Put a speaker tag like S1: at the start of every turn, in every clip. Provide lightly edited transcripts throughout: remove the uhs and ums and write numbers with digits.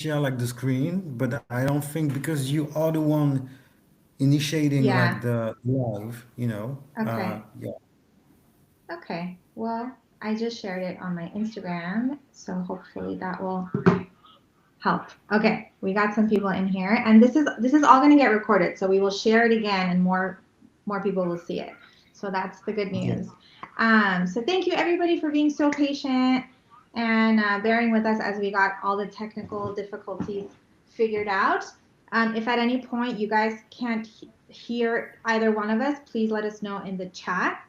S1: share like the screen, but I don't think because you are the one initiating like
S2: Yeah.
S1: the live,
S2: Okay.
S1: yeah.
S2: Okay. Well, I just shared it on my Instagram, so hopefully that will help. Okay, we got some people in here, and this is all going to get recorded, so we will share it again, and more people will see it. So that's the good
S1: Yeah.
S2: news. So thank you everybody for being so patient and bearing with us as we got all the technical difficulties figured out. If at any point you guys can't hear either one of us, please let us know in the chat.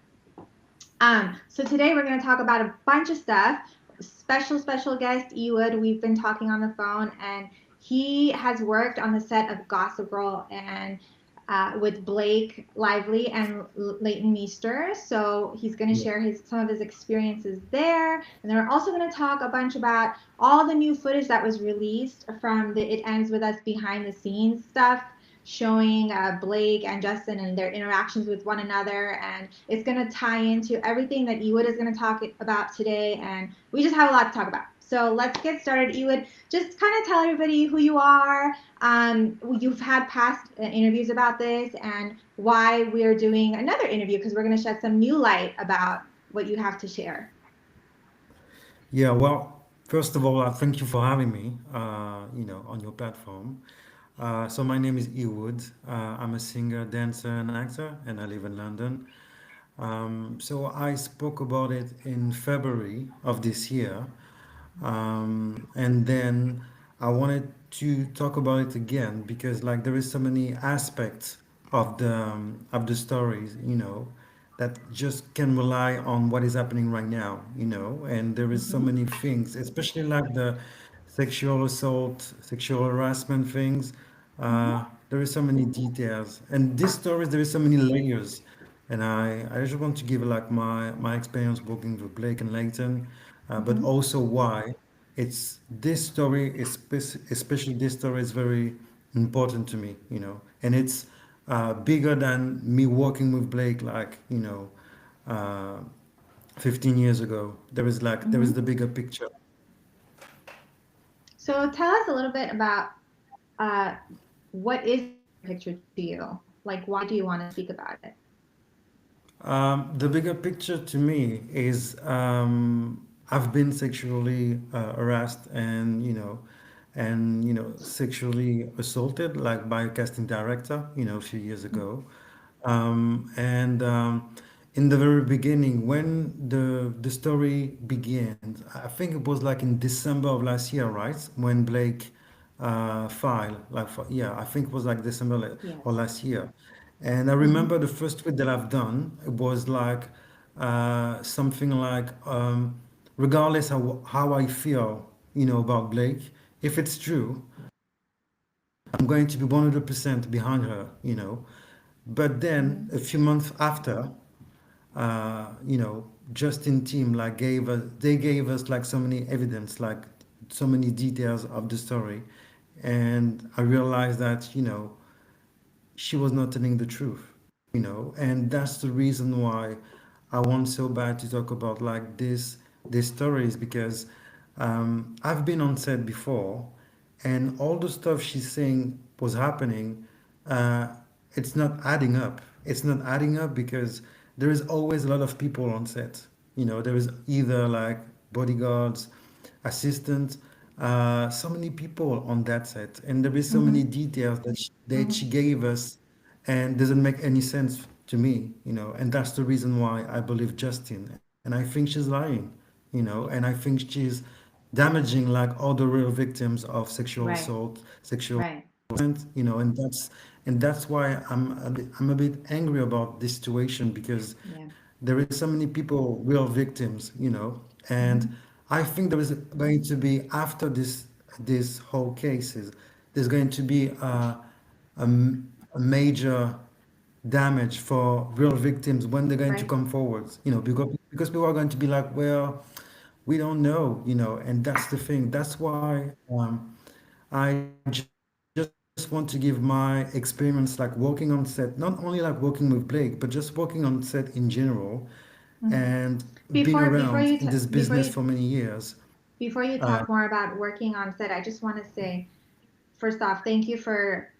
S2: So today we're going to talk about a bunch of stuff. Special guest Ewood. We've been talking on the phone, and he has worked on the set of Gossip Girl and with Blake Lively and Leighton Meester. So he's going to
S1: Yeah.
S2: share some of his experiences there, and then we're also going to talk a bunch about all the new footage that was released from the It Ends With Us behind the scenes stuff showing Blake and Justin and their interactions with one another. And it's going to tie into everything that Ewood is going to talk about today. And we just have a lot to talk about. So let's get started. Ewood, just kind of tell everybody who you are. You've had past interviews about this and why we're doing another interview because we're going to shed some new light about what you have to share.
S1: Yeah, well, first of all, thank you for having me, on your platform. So my name is Ewood. I'm a singer, dancer, and actor, and I live in London. So I spoke about it in February of this year, and then I wanted to talk about it again because like there is so many aspects of the stories, that just can rely on what is happening right now, and there is so
S2: Mm-hmm.
S1: many things, especially like the sexual assault, sexual harassment things.
S2: Mm-hmm.
S1: There is so many details, and this stories there is so many layers, and I just want to give like my experience working with Blake and Leighton, but
S2: Mm-hmm.
S1: also why it's this story is especially this story is very important to me, and it's bigger than me working with Blake like uh, 15 years ago. There is
S2: Mm-hmm.
S1: the bigger picture.
S2: So tell us a little bit about uh, what is the bigger picture to you? Like, why do you want to speak about it?
S1: The bigger picture to me is I've been sexually harassed and sexually assaulted like by a casting director a few years ago, and in the very beginning when the story began, I think it was like in December of last year, right, when Blake filed like yeah, I think it was like December or
S2: Yes.
S1: last year. And I
S2: Mm-hmm.
S1: remember the first tweet that I've done, it was like something like, regardless how I feel, about Blake, if it's true, I'm going to be 100% behind her, But then
S2: Mm-hmm.
S1: a few months after, Justin team like gave us like so many evidence, like so many details of the story, and I realized that she was not telling the truth, and that's the reason why I want so bad to talk about like this stories because I've been on set before, and all the stuff she's saying was happening. uh, it's not adding up. It's not adding up because there is always a lot of people on set. There is either like bodyguards, assistants, so many people on that set, and there is so
S2: Mm-hmm.
S1: many details that
S2: Mm-hmm.
S1: she gave us, and doesn't make any sense to me, and that's the reason why I believe Justin, and I think she's lying, and I think she's damaging like all the real victims of sexual
S2: Right.
S1: assault, sexual
S2: Right.
S1: harassment, and that's why I'm a bit angry about this situation because
S2: Yeah.
S1: there is so many people, real victims, and
S2: Mm-hmm.
S1: I think there is going to be after this whole cases, there's going to be a major damage for real victims when they're going to
S2: Right.
S1: come forward, because people are going to be like, well, we don't know, and that's the thing. That's why I just want to give my experience like working on set, not only like working with Blake, but just working on set in general, and being
S2: Mm-hmm.
S1: around in this business
S2: Before
S1: for
S2: you
S1: many years.
S2: before you
S1: Uh,
S2: talk more about working on set, I just want to say, first off, thank you for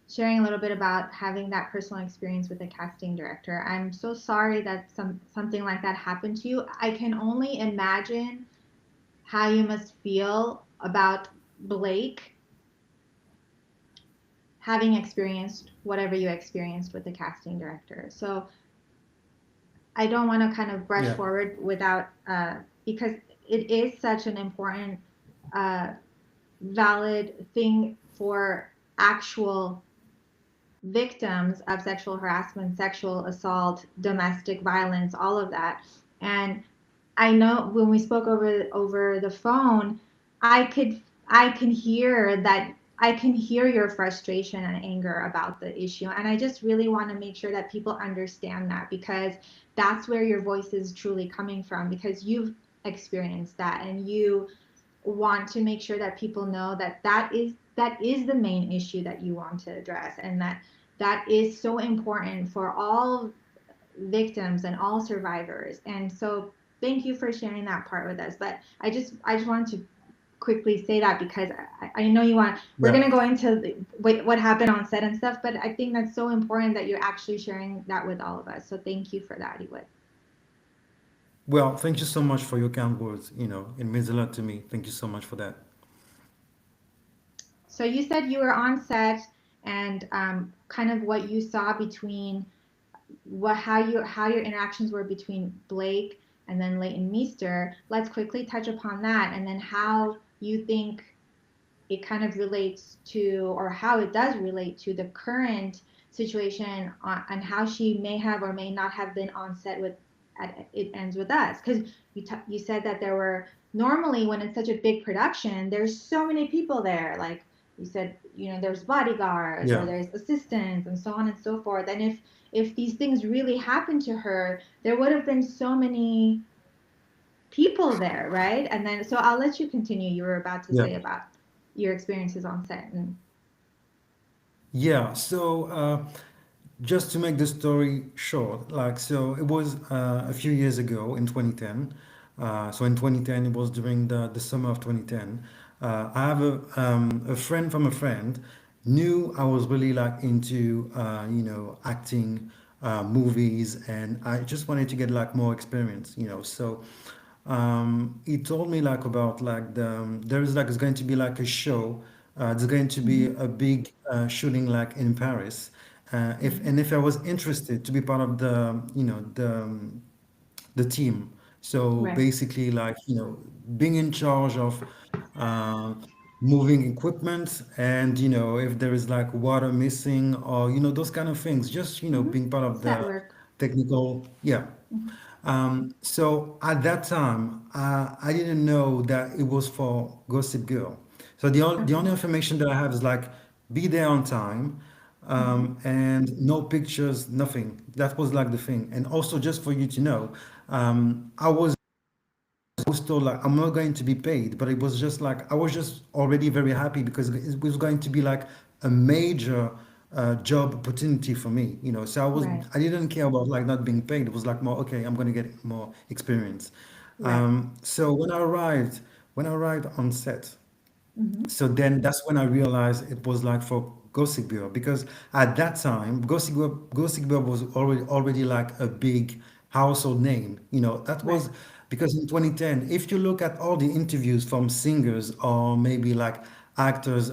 S2: sharing a little bit about having that personal experience with a casting director. I'm so sorry that something like that happened to you. I can only imagine how you must feel about Blake having experienced whatever you experienced with the casting director. So I don't want to kind of brush
S1: yeah,
S2: forward without, because it is such an important, uh, valid thing for actual victims of sexual harassment, sexual assault, domestic violence, all of that. And I know when we spoke over the phone, I can hear that I can hear your frustration and anger about the issue. And I just really want to make sure that people understand that, because that's where your voice is truly coming from, because you've experienced that, and you want to make sure that people know that that is the main issue that you want to address, and that that is so important for all victims and all survivors. And so thank you for sharing that part with us. But I just wanted to quickly say that, because I know you want, we're
S1: yeah.
S2: going to go into what happened on set and stuff, but I think that's so important that you're actually sharing that with all of us. So thank you for that, Ewood.
S1: Well, thank you so much for your kind words. It means a lot to me. Thank you so much for that.
S2: So you said you were on set, and kind of what you saw between what how your interactions were between Blake and then Leighton Meester. Let's quickly touch upon that, and then how you think it kind of relates to, or how it does relate to, the current situation on how she may have or may not have been on set with at It Ends With Us. Because you said that there were, normally when it's such a big production, there's so many people there. Like you said, there's bodyguards or
S1: Yeah.
S2: there's assistants and so on and so forth. And if these things really happened to her, there would have been so many people there, right? And then, so I'll let you continue. You were about to
S1: Yeah.
S2: say about your experiences on set. And
S1: Yeah. So, just to make the story short, so it was a few years ago in 2010. So in 2010, it was during the summer of 2010. I have a friend from a friend knew I was really like into acting, movies, and I just wanted to get like more experience. So he told me like about like there is like it's going to be like a show. There's going to be
S2: mm-hmm,
S1: a big shooting like in Paris. If
S2: mm-hmm,
S1: and if I was interested to be part of the team. So
S2: right,
S1: basically, like being in charge of uh, moving equipment, and if there is like water missing, or those kind of things. Just
S2: mm-hmm,
S1: being part of
S2: set
S1: the
S2: work,
S1: technical, yeah.
S2: mm-hmm,
S1: So at that time, I didn't know that it was for Gossip Girl. So the
S2: okay,
S1: only information that I have is like be there on time,
S2: mm-hmm,
S1: and no pictures, nothing. That was like the thing. And also, just for you to know, I was told like I'm not going to be paid, but it was just like I was just already very happy because it was going to be like a major job opportunity for me. So
S2: right,
S1: I didn't care about like not being paid. It was like more okay, I'm going to get more experience.
S2: right,
S1: So when I arrived on set,
S2: mm-hmm,
S1: so then that's when I realized it was like for Gossip Girl, because at that time Gossip Girl was already like a big household name. That
S2: right,
S1: was because in 2010, if you look at all the interviews from singers or maybe like actors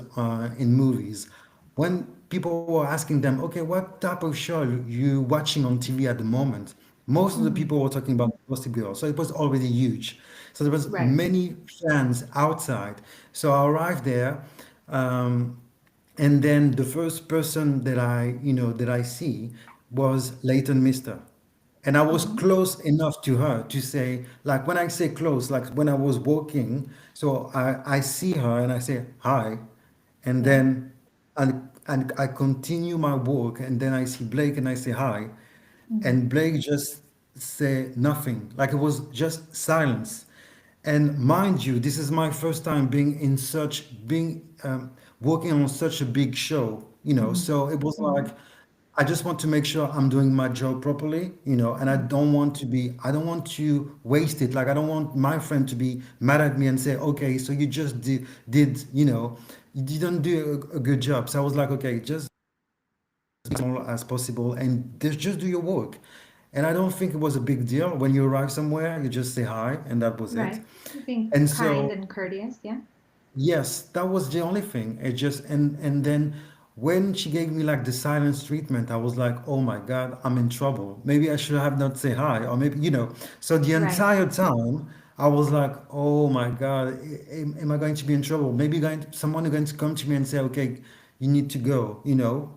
S1: in movies, when people were asking them, okay, what type of show you watching on TV at the moment? Most of the
S2: mm-hmm,
S1: people were talking about Gossip Girl, so it was already huge. So there was
S2: right,
S1: many fans outside. So I arrived there, um, and then the first person that I see was Leighton Meester. And I was
S2: mm-hmm,
S1: close enough to her to say, like when I say close, like when I was walking, so I see her and I say hi, and
S2: yeah,
S1: then and I continue my walk, and then I see Blake and I say hi,
S2: mm-hmm,
S1: and Blake just say nothing, like it was just silence. And mind you, this is my first time being working on such a big show,
S2: mm-hmm,
S1: so it was like
S2: mm-hmm,
S1: I just want to make sure I'm doing my job properly, and
S2: Mhm.
S1: I don't want to waste it. Like, I don't want my friend to be mad at me and say, okay, so you just you didn't do a good job. So I was like, okay, just as small as possible and just do your work. And I don't think it was a big deal. When you arrive somewhere, you just say hi, and that was it.
S2: Right. Being
S1: And
S2: kind
S1: so
S2: and courteous. Yeah.
S1: yes, that was the only thing. It just and then when she gave me like the silence treatment, I was like, oh my God, I'm in trouble. Maybe I should have not say hi, or maybe. So the
S2: Right.
S1: entire time I was like, oh my God, am I going to be in trouble? Maybe someone is going to come to me and say, okay, you need to go.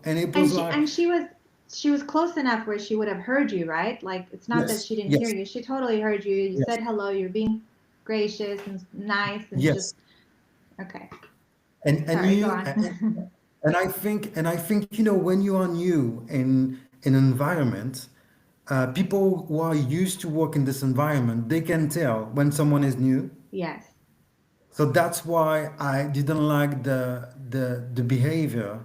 S1: And it
S2: And
S1: was
S2: she
S1: like,
S2: and she was close enough where she would have heard you, right? Like it's not that
S1: yes,
S2: she didn't hear
S1: yes,
S2: you. She totally heard you. You
S1: yes,
S2: said hello. You're being gracious and nice and just
S1: yes.
S2: okay.
S1: And
S2: Sorry, go
S1: you
S2: on.
S1: and I think when you are new in an environment, people who are used to work in this environment, they can tell when someone is new.
S2: Yes.
S1: So that's why I didn't like the behavior,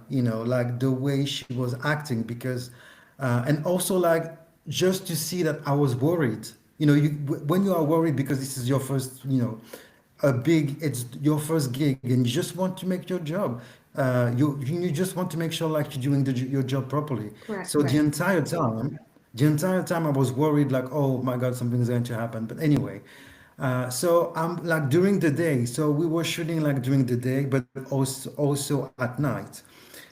S1: like the way she was acting, because and also like just to see that I was worried. When you are worried because this is your first, it's your first gig, and you just want to make your job. You just want to make sure like you're doing your job properly.
S2: Correct.
S1: So
S2: Right.
S1: the entire time I was worried like, oh my God, something's going to happen. But anyway, so I'm like during the day. So we were shooting like during the day, but also at night.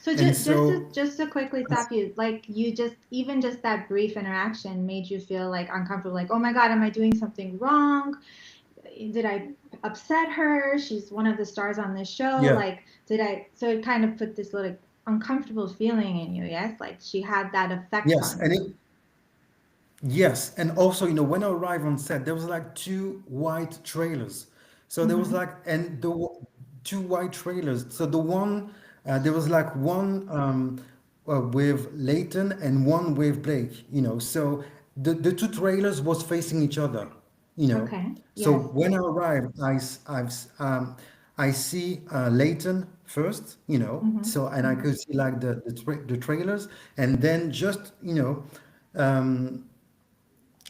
S2: So
S1: And so
S2: just to quickly stop you, like you just even just that brief interaction made you feel like uncomfortable, like, oh my God, am I doing something wrong? Did I upset her? She's one of the stars on this show.
S1: yeah,
S2: Like, did I? So it kind of put this little uncomfortable feeling in you, yes? Like she had that effect
S1: yes,
S2: on
S1: and
S2: you.
S1: yes, and also, when I arrived on set, there was like two white trailers. So there was
S2: Mm-hmm.
S1: like, and two white trailers. So there was like one with Leighton and one with Blake. So the two trailers was facing each other. You know.
S2: Okay.
S1: So
S2: Yes.
S1: when I arrived, I see Leighton first.
S2: Mm-hmm.
S1: And I
S2: Mm-hmm.
S1: could see like the trailers, and then just um,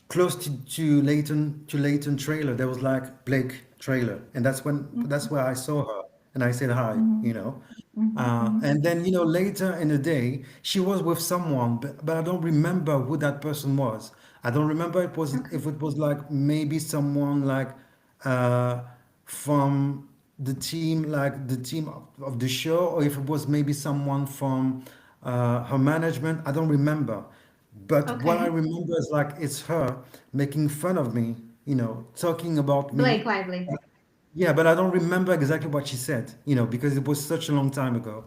S1: close to Leighton trailer, there was like Blake trailer, and that's where I saw her, and I said hi.
S2: Mm-hmm. Mm-hmm.
S1: And then later in the day, she was with someone, but I don't remember who that person was. I don't remember
S2: Okay.
S1: if it was like maybe someone like uh, from the team of the show, or if it was maybe someone from her management. I don't remember. But what I
S2: Okay.
S1: remember is like it's her making fun of me, talking about
S2: Blake
S1: me.
S2: Lively.
S1: Yeah, but I don't remember exactly what she said, because it was such a long time ago.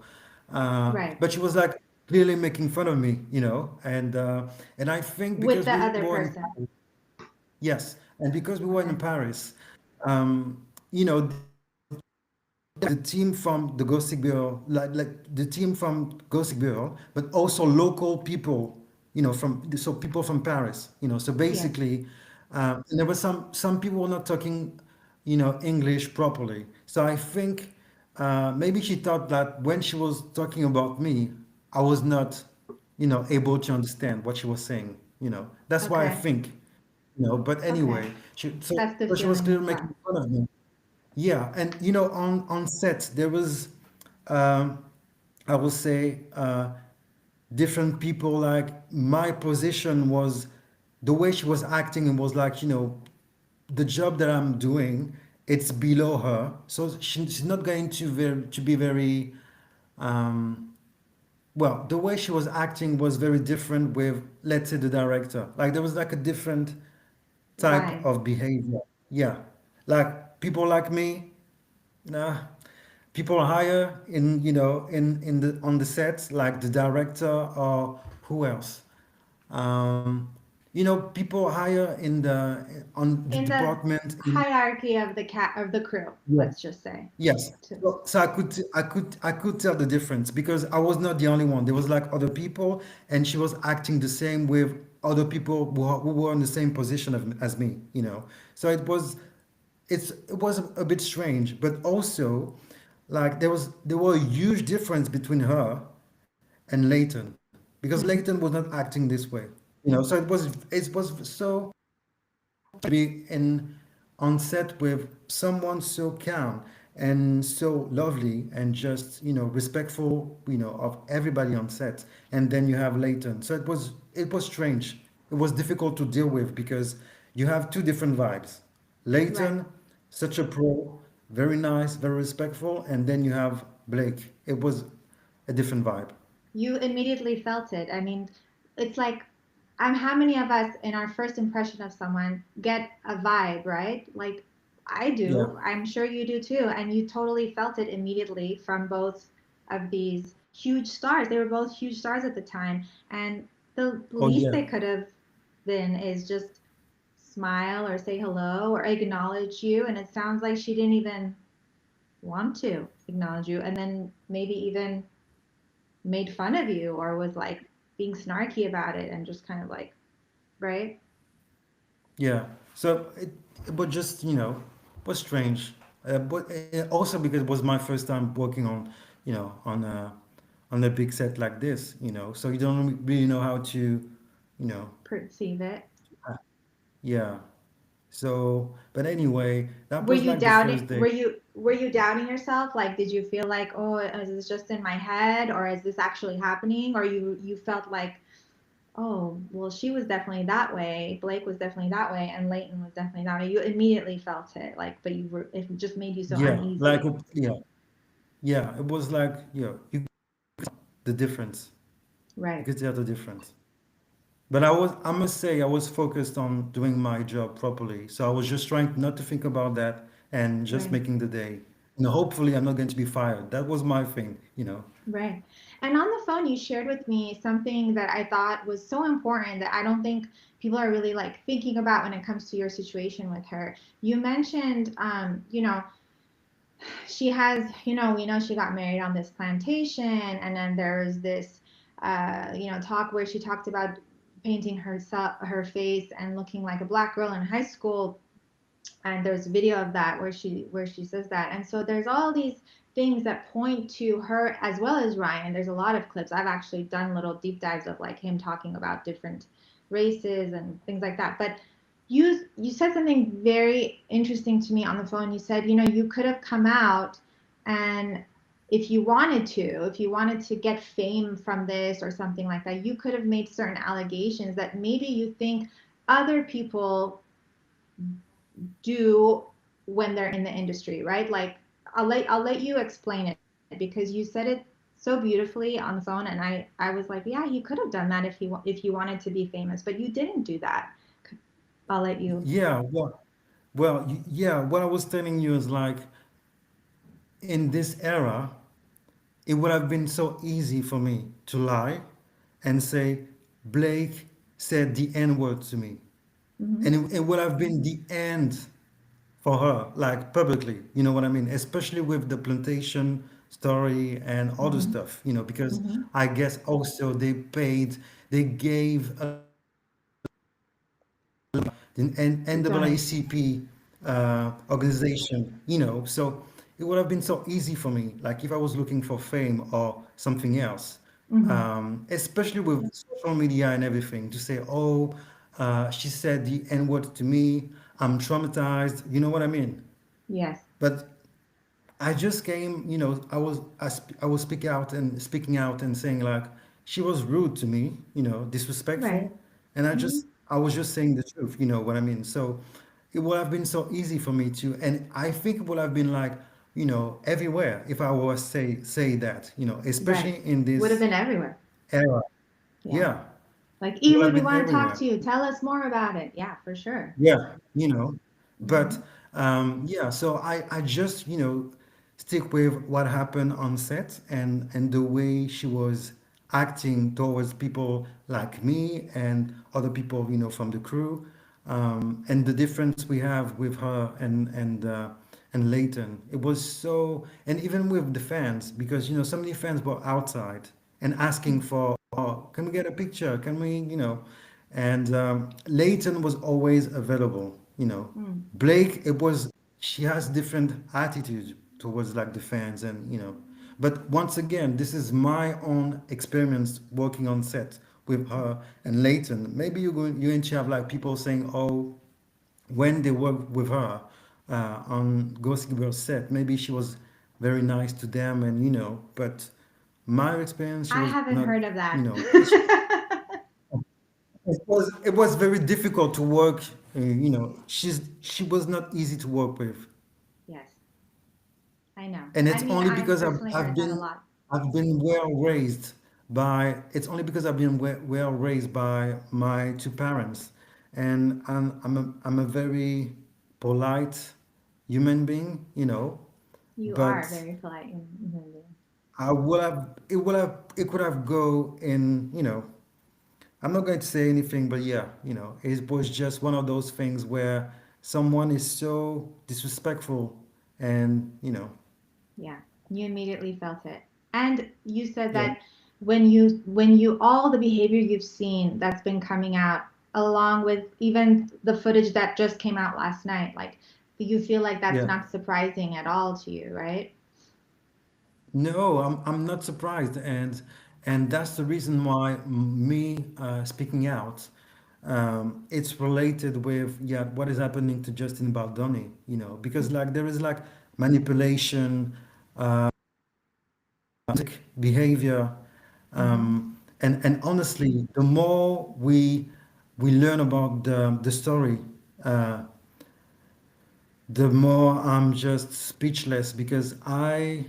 S2: Right.
S1: But she was like clearly making fun of me, and I think
S2: With
S1: because
S2: the
S1: we
S2: other
S1: were in
S2: person.
S1: yes, and because we were in
S2: Okay.
S1: Paris, the team from the Gossip Girl, like the team from Gossip Girl, but also local people, so people from Paris, So
S2: Yes.
S1: basically, and there were some people were not talking, English properly. So I think maybe she thought that when she was talking about me, I was not, able to understand what she was saying. That's why I
S2: Okay.
S1: think. But
S2: Okay.
S1: anyway,
S2: That's the
S1: so she was
S2: feeling you
S1: clearly
S2: got.
S1: making fun of me. Yeah, and on set there was, um, I will say, different people. Like my position was, the way she was acting, and was like, the job that I'm doing, it's below her, so she's not going to be very, um, well. The way she was acting was very different with, let's say, the director. Like there was like a different type
S2: Vibe.
S1: of behavior. Yeah, like people like me. Nah, people hire in the on the set, like the director, or who else? Um, people hire on the
S2: In the
S1: department in.
S2: hierarchy of the cat of the crew,
S1: Yes.
S2: let's just say.
S1: Yes.
S2: To,
S1: So I could tell the difference, because I was not the only one. There was like other people, and she was acting the same with other people who were in the same position as me. So it was a bit strange, but also, like there were a huge difference between her and Leighton. because
S2: Mm.
S1: Leighton was not acting this way. So it was so to be in on set with someone so calm and so lovely and just respectful of everybody on set, and then you have Leighton. So it was strange. It was difficult to deal with because you have two different vibes.
S2: Right.
S1: Leighton, such a pro, very nice, very respectful, and then you have Blake. It was a different vibe.
S2: You immediately felt it. I mean, it's like, how many of us in our first impression of someone get a vibe, right? Like I
S1: Yeah.
S2: do. I'm sure you do too. And you totally felt it immediately from both of these huge stars. They were both huge stars at the time. And the
S1: Oh
S2: least
S1: yeah.
S2: they could have been is just smile or say hello or acknowledge you. And it sounds like she didn't even want to acknowledge you. And then maybe even made fun of you or was like being snarky about it and just kind of like, right?
S1: Yeah. So it was just, was strange. But also because it was my first time working on a big set like this, so you don't really know how to,
S2: Perceive it.
S1: uh, yeah. So, but anyway, that
S2: Were
S1: was
S2: you
S1: like the
S2: doubting
S1: first day.
S2: were you doubting yourself? Like did you feel like, oh, is this just in my head or is this actually happening? Or you felt like, oh, well, she was definitely that way, Blake was definitely that way, and Leighton was definitely that way. You immediately felt it, like, but it just made you so
S1: Yeah. Like,
S2: uneasy.
S1: yeah. Yeah. It was like, you the difference. You
S2: Right,
S1: could tell the difference. But I must say, I was focused on doing my job properly. So I was just trying not to think about that and just
S2: right.
S1: making the day. Hopefully I'm not going to be fired. That was my thing.
S2: Right. And on the phone, you shared with me something that I thought was so important that I don't think people are really like thinking about when it comes to your situation with her. You mentioned, she has, we know she got married on this plantation, and then there's this, talk where she talked about painting her face and looking like a black girl in high school, and there's a video of that where she says that. And so there's all these things that point to her as well as Ryan. There's a lot of clips. I've actually done little deep dives of like him talking about different races and things like that. But you said something very interesting to me on the phone. You said, you could have come out, and if you wanted to get fame from this or something like that, you could have made certain allegations that maybe you think other people do when they're in the industry, right? Like I'll let you explain it because you said it so beautifully on the phone, and I was like, yeah, he could have done that if he wanted to be famous, but you didn't do that. I'll let you.
S1: Yeah. Yeah. What I was telling you is like in this era, it would have been so easy for me to lie and say, Blake said the N word to me.
S2: Hmm.
S1: And it would have been the end for her, like publicly, you know what I mean? Especially with the plantation story and other
S2: Hmm.
S1: stuff, because
S2: Hmm.
S1: I guess also they gave the
S2: Donation.
S1: NAACP organization, so it would have been so easy for me, like if I was looking for fame or something else,
S2: Hmm.
S1: especially with social media and everything, to say, oh, she said the N word to me, I'm traumatized, you know what I mean?
S2: Yes.
S1: But I just came, I was speaking out and saying like she was rude to me,
S2: Right.
S1: disrespectful, and
S2: Hmm.
S1: I was just saying the truth, you know what I mean? So it would have been so easy for me to, and I think it would have been like, everywhere if I was say that,
S2: Right.
S1: especially in
S2: Would have
S1: this
S2: been everywhere.
S1: era.
S2: Yeah.
S1: Yeah,
S2: Like
S1: it would
S2: Ewood,
S1: have
S2: we
S1: been
S2: want to talk
S1: everywhere.
S2: to you. Tell us more about it. Yeah, for sure.
S1: Yeah, but
S2: Hmm.
S1: yeah, so I just, stick with what happened on set and the way she was acting towards people like me and other people, from the crew, and the difference we have with her and Leighton. It was so, and even with the fans, because, so many fans were outside and asking for, oh, can we get a picture? Can we, and Leighton was always available.
S2: Mm.
S1: Blake, she has different attitude towards like the fans, and But once again, this is my own experience working on set with her and Leighton. Maybe you're going to have like people saying, oh, when they worked with her on Ghost Girl set, maybe she was very nice to them, and but my experience, she
S2: I
S1: was
S2: haven't
S1: not,
S2: heard of that.
S1: it was very difficult to work. She was not easy to work with,
S2: Yes, I know.
S1: and
S2: I
S1: it's
S2: mean,
S1: only
S2: I've
S1: because
S2: personally heard that a lot.
S1: I've been well raised by. It's only because I've been well raised by my two parents, and I'm a very polite human being,
S2: You are
S1: but
S2: very polite in human being.
S1: it could have go in, I'm not going to say anything, but yeah, it was just one of those things where someone is so disrespectful, and
S2: Yeah, you immediately felt it. And you said
S1: yeah,
S2: that when you all the behavior you've seen that's been coming out along with even the footage that just came out last night, like you feel like that's
S1: yeah.
S2: not surprising at all to you, right?
S1: No, I'm not surprised, and that's the reason why me speaking out. It's related with, yeah, what is happening to Justin Baldoni, because like there is like manipulation, behavior,
S2: Mm-hmm.
S1: and honestly, the more we learn about the story, uh, the more I'm just speechless, because I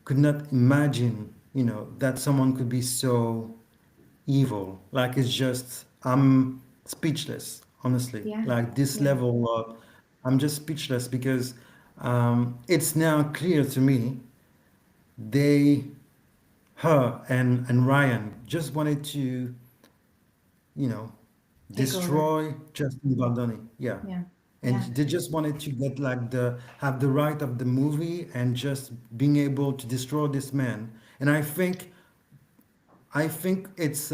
S1: could not imagine, that someone could be so evil. Like it's just, I'm speechless, honestly.
S2: Yeah,
S1: Like this
S2: yeah,
S1: level of, I'm just speechless because it's now clear to me they, her and Ryan just wanted to, you know,
S2: take over.
S1: destroy Justin Baldoni. Yeah.
S2: Yeah,
S1: And
S2: yeah.
S1: they just wanted to get like have the right of the movie and just being able to destroy this man. And I think it's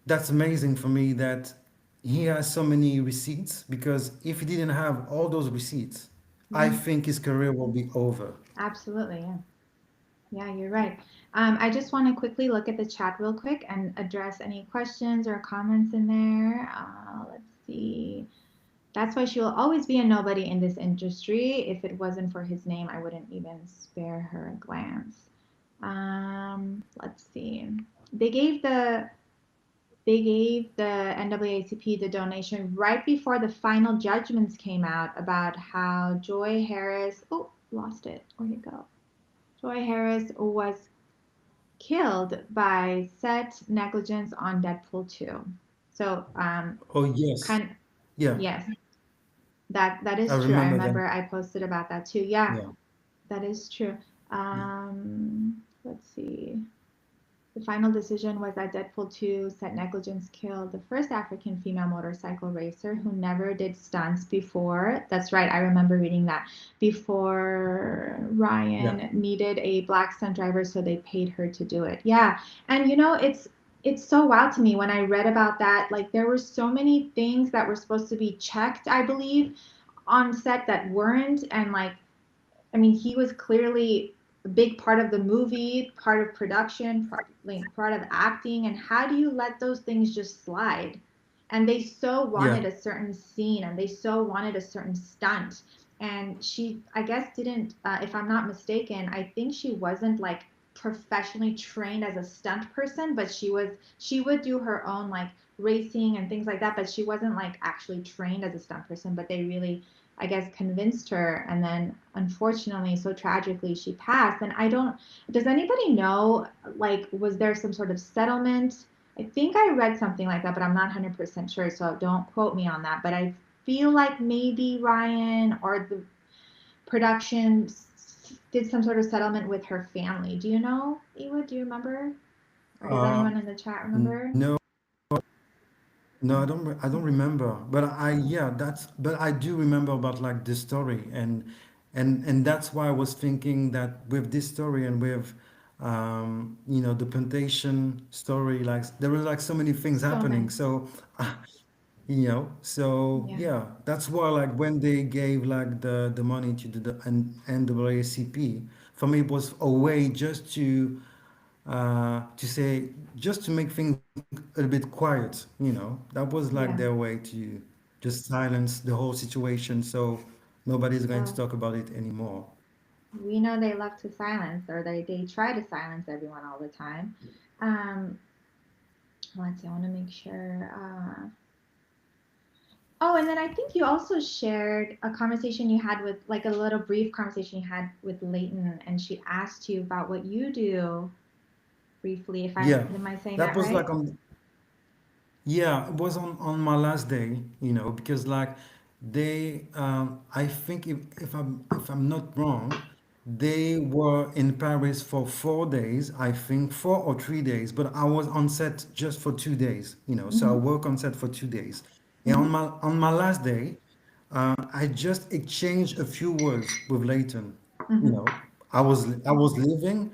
S1: that's amazing for me that he has so many receipts, because if he didn't have all those receipts, I
S2: Yeah,
S1: think his career will be over.
S2: absolutely. Yeah. Yeah, you're right. I just want to quickly look at the chat real quick and address any questions or comments in there. Let's see. That's why she will always be a nobody in this industry. If it wasn't for his name, I wouldn't even spare her a glance. Let's see. They gave the they gave the NAACP the donation right before the final judgments came out about how Joy Harris. Oh, lost it. Where'd it go? Joy Harris was killed by set negligence on Deadpool 2. So,
S1: Oh yes,
S2: kind
S1: yeah,
S2: yes, that
S1: I
S2: is true. I
S1: remember that.
S2: remember I posted about that too. Yeah,
S1: Yeah,
S2: that is true. Let's see. The final decision was that Deadpool 2 set negligence killed the first African female motorcycle racer who never did stunts before. That's right, I remember reading that. Before
S1: yeah,
S2: Ryan needed a black stunt driver, so they paid her to do it. Yeah, and it's so wild to me when I read about that. Like there were so many things that were supposed to be checked, I believe, on set that weren't, and like I mean, he was clearly a big part of the movie, part of production, part of acting. And how do you let those things just slide? And they so
S1: yeah,
S2: wanted a certain scene and they so wanted a certain stunt. And she, I guess, didn't, if I'm not mistaken, I think she wasn't like professionally trained as a stunt person, but she would do her own like racing and things like that, but she wasn't like actually trained as a stunt person, but they really I guess, convinced her. And then, unfortunately, so tragically, she passed. And I don't, does anybody know, like, was there some sort of settlement? I think I read something like that, but I'm not 100% sure. So don't quote me on that. But I feel like maybe Ryan or the production did some sort of settlement with her family. Do you know, Ewood? Do you remember? Or does
S1: uh,
S2: anyone in the chat remember?
S1: no, no, I don't remember, but yeah, but I do remember about like this story, and that's why I was thinking that with this story and with the plantation story, like there were like so many things
S2: So
S1: happening.
S2: many.
S1: So you know. So
S2: Yeah.
S1: yeah, that's why like when they gave like the money to the NAACP, for me it was a way just to say, just to make things a little bit quiet, you know. That was like their
S2: Yeah.
S1: way to just silence the whole situation, so nobody's going to
S2: Well,
S1: talk about it anymore.
S2: we know they love to silence, or they try to silence everyone all the time. Um, let's see, I want to make sure. Oh, and then I think you also shared a conversation you had with, like a little brief conversation you had with Leighton, and she asked you about what you do briefly. If I'm,
S1: Yeah,
S2: am I saying
S1: that
S2: that
S1: was
S2: right?
S1: like on. Yeah, it was on my last day, you know, because like they, I think if I'm not wrong, they were in Paris for 4 days, I think 4 or 3 days, but I was on set just for 2 days, you know, so I
S2: Mm-hmm.
S1: work on set for 2 days. And
S2: Mm-hmm.
S1: on my last day, I just exchanged a few words with Leighton. You
S2: Mm-hmm.
S1: know, I was leaving,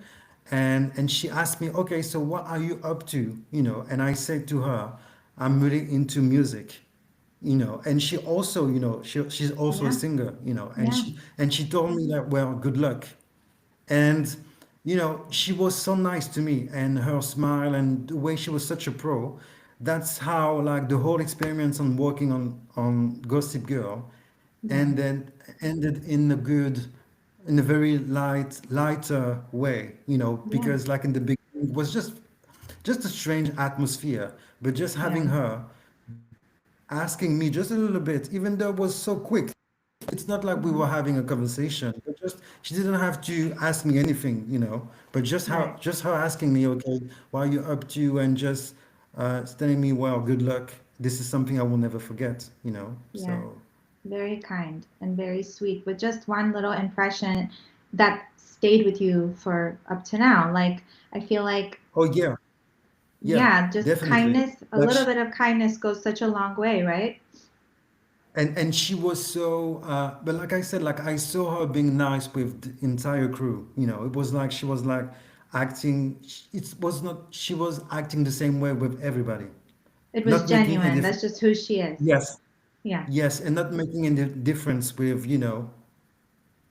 S1: and she asked me, okay, so what are you up to? You know, and I said to her, I'm really into music. You know, and she also, you know, she's also a
S2: Yeah.
S1: singer. You know, and
S2: Yeah.
S1: she told me that, well, good luck. And you know, she was so nice to me, and her smile and the way she was such a pro. That's how like the whole experience on working on Gossip Girl,
S2: Yeah.
S1: and then ended in a good, in a very lighter way. You know,
S2: Yeah.
S1: because like in the beginning it was just a strange atmosphere, but just
S2: Yeah.
S1: having her asking me just a little bit, even though it was so quick, it's not like we were
S2: Mm-hmm.
S1: having a conversation, but just she didn't have to ask me anything, you know, but
S2: Right.
S1: just her asking me, okay, what are you up to, and just telling me, well, good luck. This is something I will never forget, you know.
S2: Yeah.
S1: So,
S2: Very kind and very sweet, with just one little impression that stayed with you for up to now. Like, I feel like,
S1: oh yeah, yeah,
S2: yeah, just
S1: definitely.
S2: kindness, a
S1: Like,
S2: little bit of kindness goes such a long way, right?
S1: and she was so, but like I said, like I saw her being nice with the entire crew. You know, it was like she was like acting. It was not. She was acting the same way with everybody,
S2: It was
S1: not making a
S2: genuine.
S1: difference.
S2: That's just who she is.
S1: Yes,
S2: Yeah.
S1: yes, and not making any difference with, you know,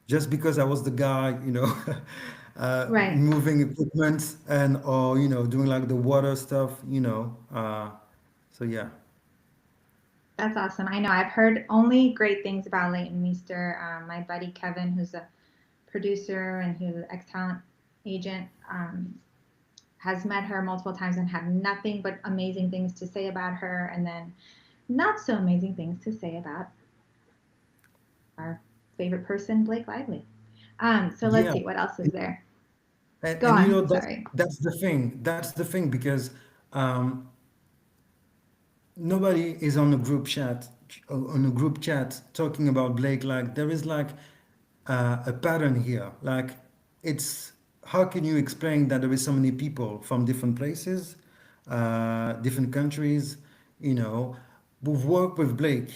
S1: just because I was the guy, you know,
S2: Right.
S1: moving equipment and or you know doing like the water stuff, you know. So yeah,
S2: That's awesome. I know I've heard only great things about Leighton Meester. My buddy Kevin, who's a producer and who's an ex-talent agent, has met her multiple times and had nothing but amazing things to say about her, and then not so amazing things to say about our favorite person, Blake Lively. So let's
S1: yeah,
S2: see, what else is there? Go
S1: and you know
S2: on, sorry.
S1: that's the thing. That's the thing because um, nobody is on a group chat talking about Blake. Like there is like a pattern here. Like it's, how can you explain that there is so many people from different places, different countries, you know, who've worked with Blake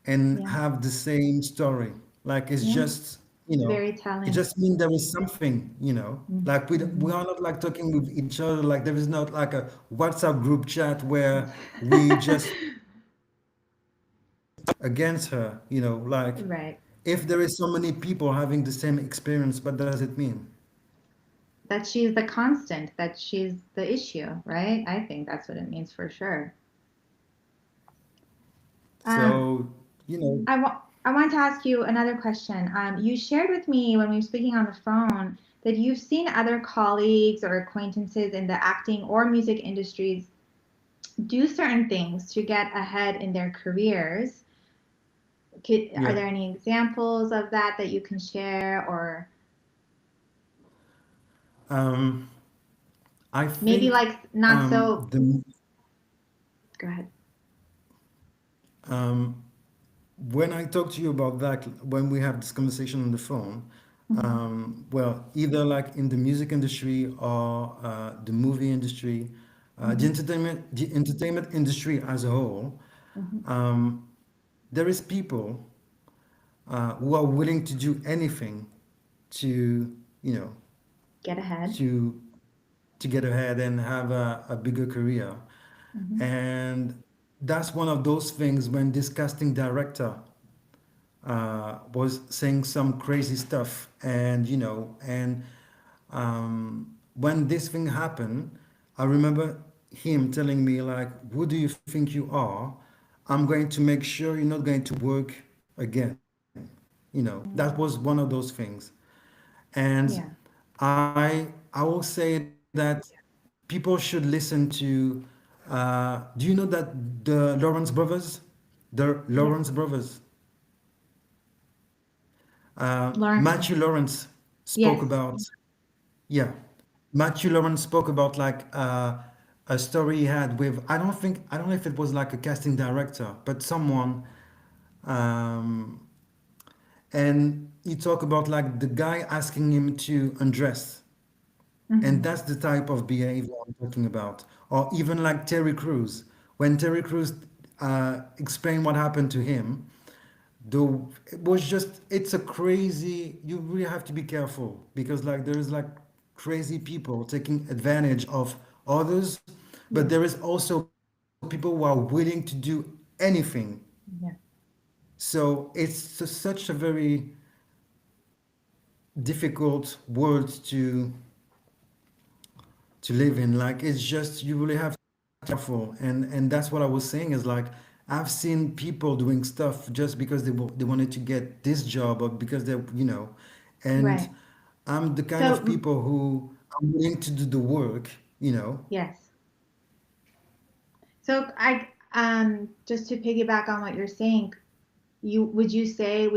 S1: and
S2: Yeah,
S1: have the same story? Like it's
S2: yeah,
S1: just, you
S2: it's
S1: know,
S2: very
S1: it
S2: telling.
S1: just means there is something, you know. Like we
S2: Mm-hmm.
S1: are not like talking with each other. Like there is not like a WhatsApp group chat where we just against her, you know, like
S2: Right.
S1: if there is so many people having the same experience, what does it mean?
S2: That she's the constant, that she's the issue, right? I think that's what it means for sure. Um,
S1: So, you know,
S2: I want to ask you another question. You shared with me when we were speaking on the phone that you've seen other colleagues or acquaintances in the acting or music industries do certain things to get ahead in their careers. Are
S1: yeah.
S2: there any examples of that that you can share, or
S1: Um, I
S2: maybe
S1: think
S2: like not so?
S1: the
S2: Go ahead.
S1: um, when I talk to you about that, when we have this conversation on the phone,
S2: Hmm.
S1: well, either like in the music industry or the movie industry,
S2: Hmm.
S1: the entertainment industry as a whole,
S2: Hmm.
S1: um, there is people who are willing to do anything to, you know,
S2: Get ahead.
S1: to to get ahead and have a bigger career.
S2: Hmm.
S1: And that's one of those things when this casting director was saying some crazy stuff, and when this thing happened, I remember him telling me like, "Who do you think you are? I'm going to make sure you're not going to work again." That was
S2: Mm,
S1: one of those things. And
S2: yeah.
S1: I will say that people should listen to. Do you know that the Lawrence brothers,
S2: Yeah. Lawrence.
S1: Matthew Lawrence spoke
S2: Yes.
S1: about, yeah, Matthew Lawrence spoke about like a story he had with, I don't know if it was like a casting director, but someone, um, and he talked about like the guy asking him to undress. And
S2: Hmm.
S1: that's the type of behavior I'm talking about. Or even like Terry Crews. When Terry Crews explained what happened to him, though it was just, it's a crazy, you really have to be careful because like there is like crazy people taking advantage of others, but
S2: Yeah.
S1: there is also people who are willing to do anything.
S2: Yeah.
S1: So it's such a very difficult world to live in. Like it's just you really have to be careful, and that's what I was saying is like I've seen people doing stuff just because they wanted to get this job or because and
S2: Right.
S1: I'm the kind
S2: So,
S1: of people who are willing to do the work.
S2: yes. So I just to piggyback on what you're saying, would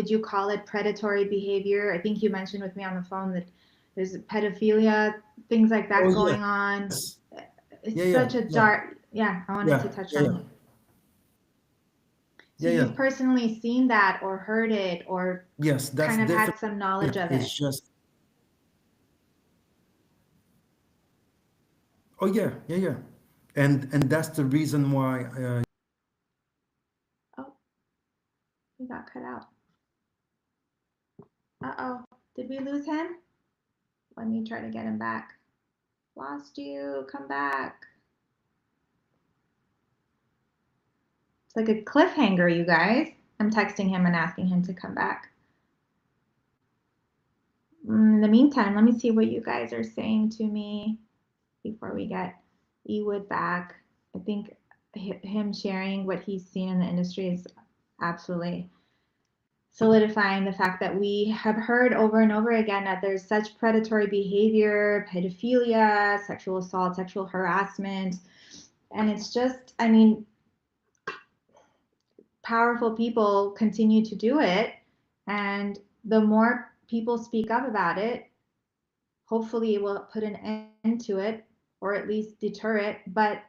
S2: you call it predatory behavior? I think you mentioned with me on the phone that there's pedophilia, things like
S1: Oh
S2: that going
S1: yes,
S2: on.
S1: yeah,
S2: It's
S1: yeah,
S2: such a
S1: yeah,
S2: dark, yeah, I wanted to
S1: yeah,
S2: touch
S1: yeah,
S2: on.
S1: yeah,
S2: So
S1: yeah, yeah.
S2: you've personally seen that or heard it or
S1: Yes, that's
S2: kind of had
S1: definitely
S2: some knowledge
S1: it.
S2: of it.
S1: It's just, oh yeah, yeah, yeah, and that's the reason why.
S2: Oh, we got cut out. Uh-oh. Did we lose him? Let me try to get him back. Lost you. Come back. It's like a cliffhanger, you guys. I'm texting him and asking him to come back. In the meantime, let me see what you guys are saying to me before we get Ewood back. I think him sharing what he's seen in the industry is absolutely solidifying the fact that we have heard over and over again that there's such predatory behavior, pedophilia, sexual assault, sexual harassment. And it's just, I mean, powerful people continue to do it. And the more people speak up about it, hopefully it will put an end to it or at least deter it. But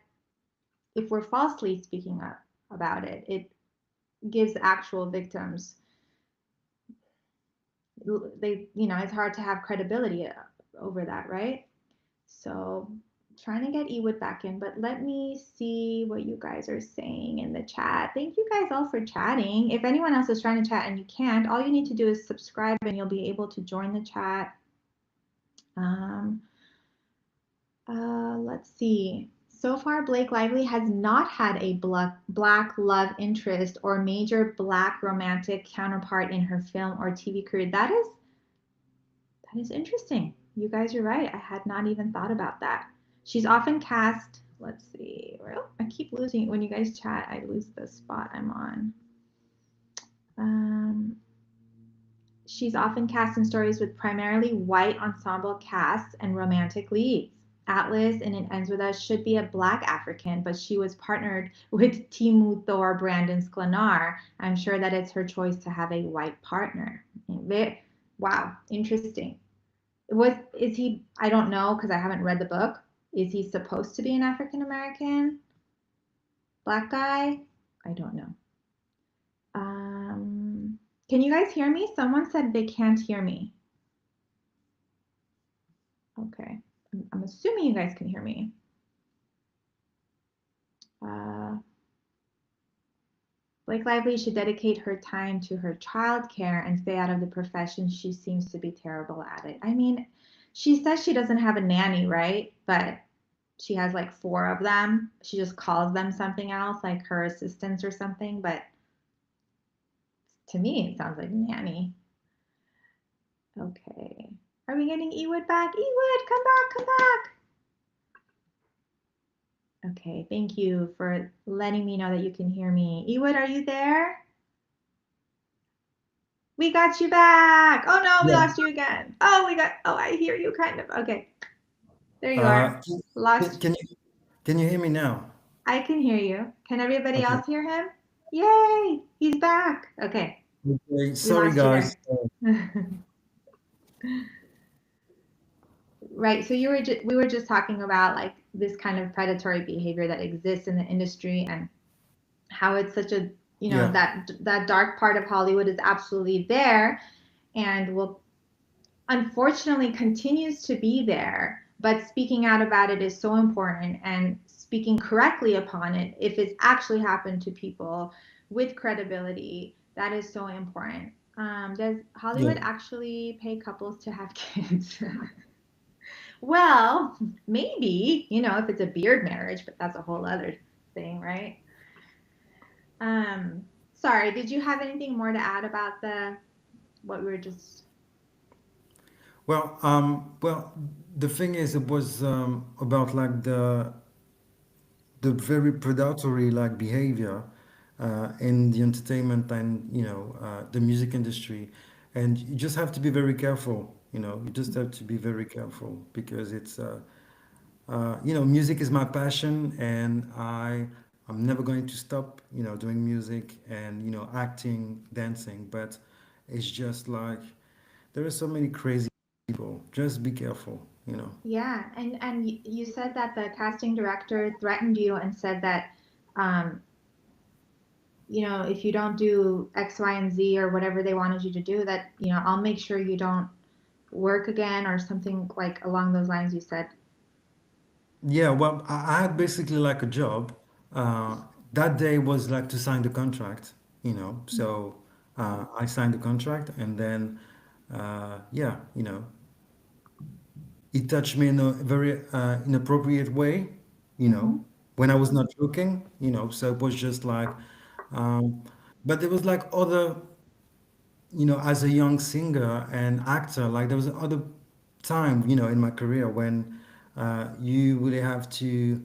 S2: if we're falsely speaking up about it, it gives actual victims, it's hard to have credibility over that, right? So trying to get Ewood back in, but let me see what you guys are saying in the chat. Thank you guys all for chatting. If anyone else is trying to chat and you can't, all you need to do is subscribe and you'll be able to join the chat. Um, let's see. So far, Blake Lively has not had a black love interest or major black romantic counterpart in her film or TV career. That is interesting. You guys are right. I had not even thought about that. She's often cast. Let's see. Well, I keep losing it when you guys chat. I lose the spot I'm on. Um, she's often cast in stories with primarily white ensemble casts and romantic leads. Atlas in It Ends With Us should be a black African, but she was partnered with Timu Thor Brandon Sklenar. I'm sure that it's her choice to have a white partner. Wow, interesting. Is he, I don't know because I haven't read the book. Is he supposed to be an African American black guy? I don't know. Um, can you guys hear me? Someone said they can't hear me. Okay. I'm assuming you guys can hear me. Uh, Blake Lively should dedicate her time to her childcare and stay out of the profession. She seems to be terrible at it. I mean, she says she doesn't have a nanny, right? But she has like four of them. She just calls them something else, like her assistants or something. But to me, it sounds like nanny. Okay. Are we getting Ewood back? Ewood, come back, come back. Okay, thank you for letting me know that you can hear me. Ewood, are you there? We got you back. Oh no, we
S1: Yeah.
S2: lost you again. Oh, I hear you kind of. Okay, there you are.
S1: Uh,
S2: Lost.
S1: can you hear me now?
S2: I can hear you. Can everybody
S1: Okay.
S2: else hear him? Yay, he's back. Okay,
S1: Okay.
S2: we
S1: Sorry,
S2: lost you
S1: guys.
S2: there. Right. So we were just talking about like this kind of predatory behavior that exists in the industry and how it's such a
S1: Yeah.
S2: that dark part of Hollywood is absolutely there and will unfortunately continues to be there, but speaking out about it is so important and speaking correctly upon it if it's actually happened to people with credibility, that is so important. Does
S1: Yeah.
S2: Hollywood actually pay couples to have kids? Well, maybe, if it's a beard marriage, but that's a whole other thing, right? Um, Sorry, did you have anything more to add about the what we were just
S1: Well, the thing is, it was about like the very predatory like behavior in the entertainment and the music industry, and you just have to be very careful. You just have to be very careful because music is my passion, and I'm never going to stop doing music and acting, dancing, but it's just like there are so many crazy people. Just be careful.
S2: Yeah, and you said that the casting director threatened you and said that, um, if you don't do X, Y, and Z or whatever they wanted you to do, that, I'll make sure you don't work again or something like along those lines you said.
S1: Yeah, well, I had basically like a job. Uh, that day was like to sign the contract, So I signed the contract, and then yeah, he touched me in a very inappropriate way, you
S2: Mm-hmm.
S1: know, when I was not looking, So it was just like, um, but there was like other as a young singer and actor, like there was other time, in my career when you really have to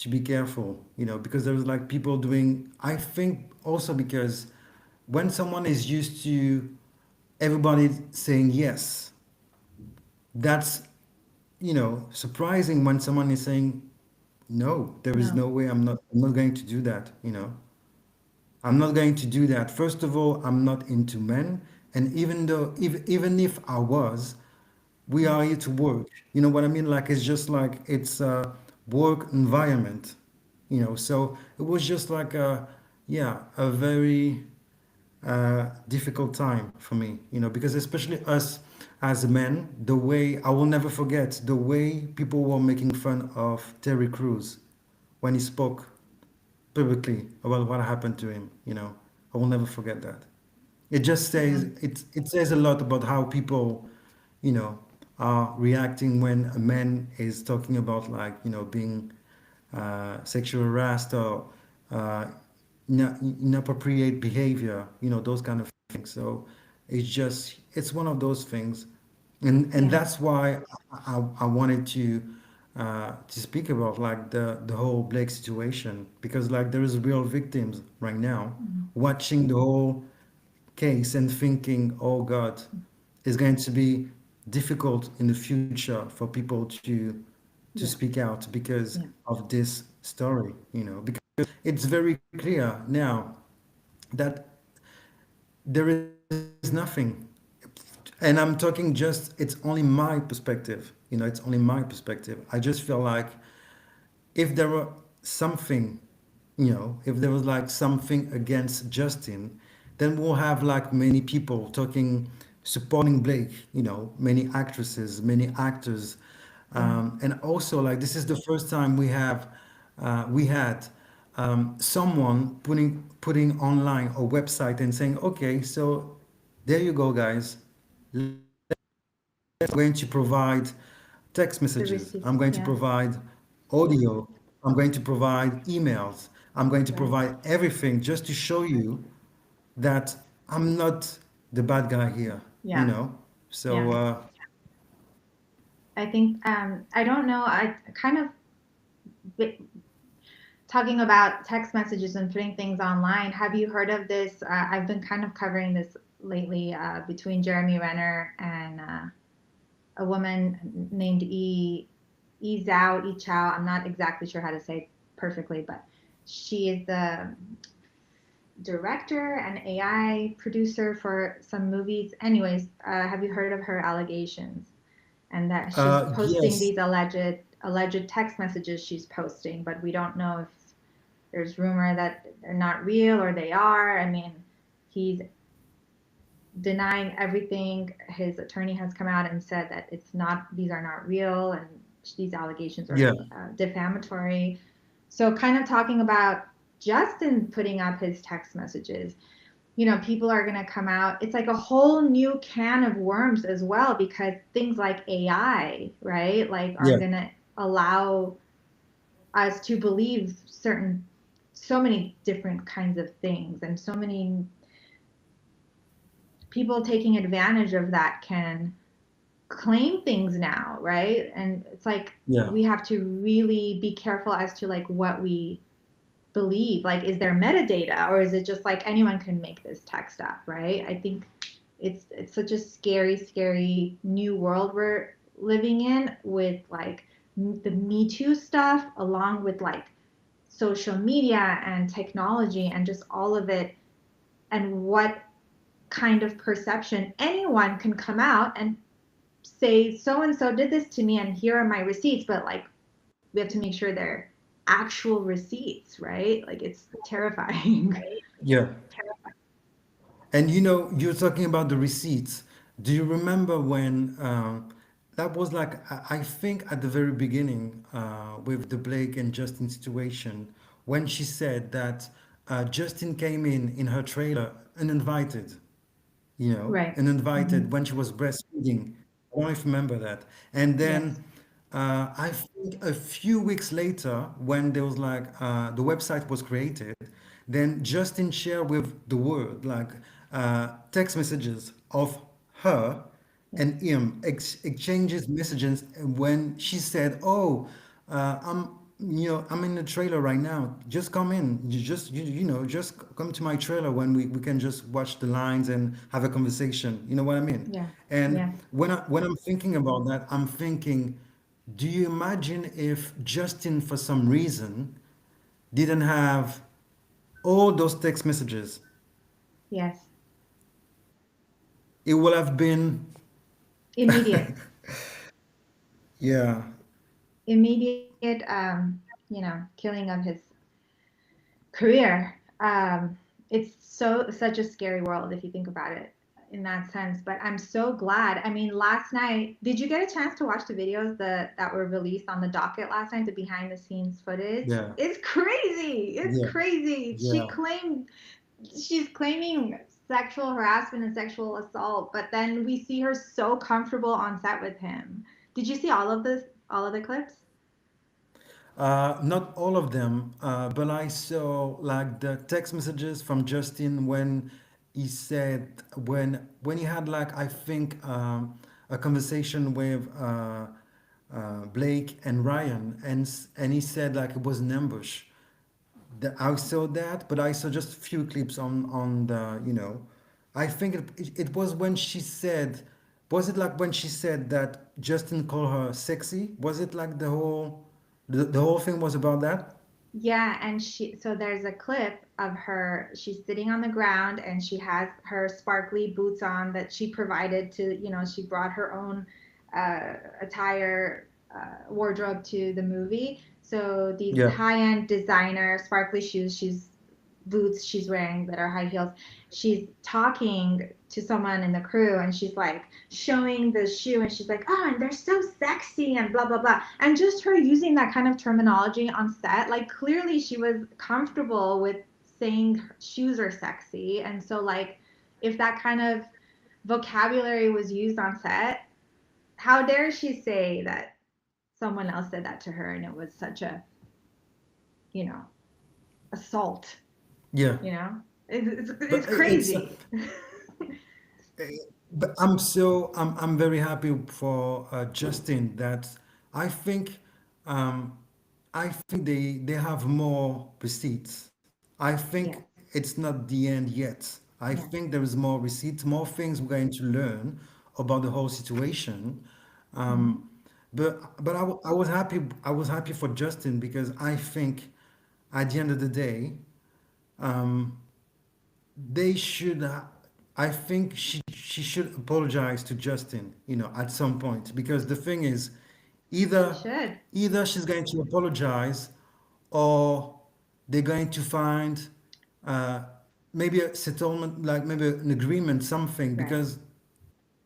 S1: be careful, because there was like people doing, I think also because when someone is used to everybody saying yes, that's, surprising when someone is saying, no, there is
S2: No,
S1: no way, I'm not going to do that, I'm not going to do that. First of all, I'm not into men. And even if I was, we
S2: yeah,
S1: are here to work. You know what I mean? Like it's just like it's a work environment, So it was just like a very difficult time for me, because especially us as men, the way I will never forget the way people were making fun of Terry Crews when he spoke publicly about what happened to him. I will never forget that. It just
S2: yeah,
S1: says it says a lot about how people, you know, are reacting when a man is talking about like being sexual harassed or uh, inappropriate behavior, those kind of things. So it's one of those things, and
S2: yeah,
S1: that's why I wanted to speak about like the whole Blake situation, because like there is real victims right now
S2: mhm,
S1: watching the whole case and thinking, oh God, it's going to be difficult in the future for people to
S2: yeah,
S1: speak out because
S2: yeah,
S1: of this story, because it's very clear now that there is nothing. And I'm talking just, it's only my perspective, it's only my perspective. I just feel like if there were something, if there was like something against Justin, then we'll have like many people talking, supporting Blake, many actresses, many actors.
S2: yeah,
S1: And also like this is the first time we had someone putting online a website and saying, okay, so there you go, guys. I'm going to provide text
S2: the
S1: messages.
S2: receipts,
S1: I'm going to
S2: yeah,
S1: provide audio, I'm going to provide emails, I'm going to
S2: Right.
S1: provide everything just to show you that I'm not the bad guy here, you
S2: Yeah.
S1: know? So,
S2: Yeah. I think I don't know. I kind of talking about text messages and putting things online. Have you heard of this? I've been kind of covering this lately between Jeremy Renner and a woman named Zhao Yi Chao. I'm not exactly sure how to say it perfectly, but she is the director and AI producer for some movies. Anyways, have you heard of her allegations? And that she's posting
S1: yes,
S2: these alleged text messages she's posting, but we don't know if there's rumor that they're not real or they are. I mean, he's denying everything. His attorney has come out and said that it's not; these are not real, and these allegations are
S1: yeah,
S2: defamatory. So, kind of talking about Justin putting up his text messages. People are going to come out. It's like a whole new can of worms as well because things like AI, right, like are
S1: yeah,
S2: going to allow us to believe so many different kinds of things, and so many people taking advantage of that can claim things now, right? And it's like
S1: yeah,
S2: we have to really be careful as to like what we believe. Like, is there metadata, or is it just like anyone can make this text up, right? I think it's such a scary new world we're living in with like the Me Too stuff, along with like social media and technology and just all of it, and what kind of perception anyone can come out and say so and so did this to me and here are my receipts, but like we have to make sure they're actual receipts, right? Like it's terrifying.
S1: yeah. And you're talking about the receipts. Do you remember when that was like, I think at the very beginning with the Blake and Justin situation, when she said that Justin came in her trailer uninvited,
S2: Right. Mm-hmm.
S1: uninvited when she was breastfeeding. I don't know if you remember that. And
S2: Yes.
S1: then I think a few weeks later, when there was like the website was created, then Justin shared with the world like text messages of her
S2: Yeah.
S1: and him exchanges messages when she said, "Oh, I'm in the trailer right now. Just come in. Just come to my trailer when we can just watch the lines and have a conversation. You know what I mean?"
S2: Yeah.
S1: And
S2: Yeah.
S1: when I'm thinking about that, I'm thinking, do you imagine if Justin, for some reason, didn't have all those text messages?
S2: Yes.
S1: It would have been,
S2: Immediate.
S1: yeah,
S2: Immediate killing of his career. It's such a scary world if you think about it in that sense. But I'm so glad. I mean, last night, did you get a chance to watch the videos that were released on the docket last night, the behind the scenes footage?
S1: yeah,
S2: It's crazy. It's
S1: yeah,
S2: crazy.
S1: yeah.
S2: She's claiming sexual harassment and sexual assault, but then we see her so comfortable on set with him. Did you see all of the clips?
S1: Not all of them, but I saw like the text messages from Justin when he said when he had like I think a conversation with Blake and Ryan, and he said like it was an ambush. I saw that, but I saw just a few clips on the I think it was when she said, was it like when she said that Justin called her sexy? Was it like the whole thing was about that?
S2: Yeah, and so there's a clip of her, she's sitting on the ground and she has her sparkly boots on that she provided she brought her own attire wardrobe to the movie. So these
S1: Yeah,
S2: high-end designer sparkly shoes, boots she's wearing that are high heels. She's talking to someone in the crew and she's like showing the shoe and she's like, oh, and they're so sexy and blah, blah, blah. And just her using that kind of terminology on set, like clearly she was comfortable with saying shoes are sexy. And so, like, if that kind of vocabulary was used on set, how dare she say that someone else said that to her, and it was such a, you know, assault.
S1: Yeah,
S2: You know, it's
S1: but it's
S2: crazy.
S1: but I'm very happy for Justin that I think um, I think they have more receipts. I think
S2: Yes.
S1: it's not the end yet. I
S2: Yes.
S1: think there is more receipts, more things we're going to learn about the whole situation.
S2: Hmm.
S1: But I was happy. I was happy for Justin because I think at the end of the day, they should. I think she should apologize to Justin. At some point, because the thing is,
S2: She
S1: either
S2: should.
S1: either she's going to apologize, or they're going to find uh, maybe a settlement, like maybe an agreement, something.
S2: Right.
S1: Because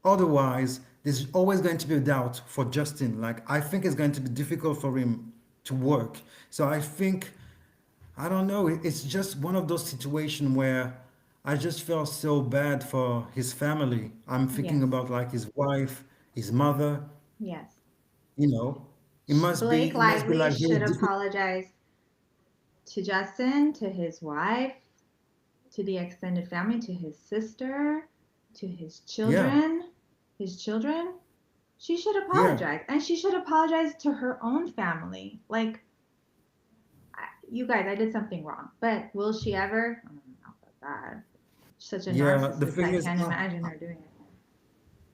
S1: otherwise, there's always going to be a doubt for Justin. Like I think it's going to be difficult for him to work. So I think I don't know. It's just one of those situations where I just felt so bad for his family. I'm thinking
S2: Yes.
S1: about like his wife, his mother.
S2: Yes.
S1: You know, it must be
S2: Blake
S1: it must be
S2: Lively
S1: like very
S2: should
S1: difficult.
S2: apologize to Justin, to his wife, to the extended family, to his sister, to his
S1: Yeah,
S2: children. His children. She should
S1: yeah,
S2: apologize. And she should apologize to her own family. Like, you guys, I did something wrong. But will she ever? I don't know about that. Such a
S1: yeah. The
S2: narcissist.
S1: thing
S2: I
S1: is,
S2: can't imagine her doing it.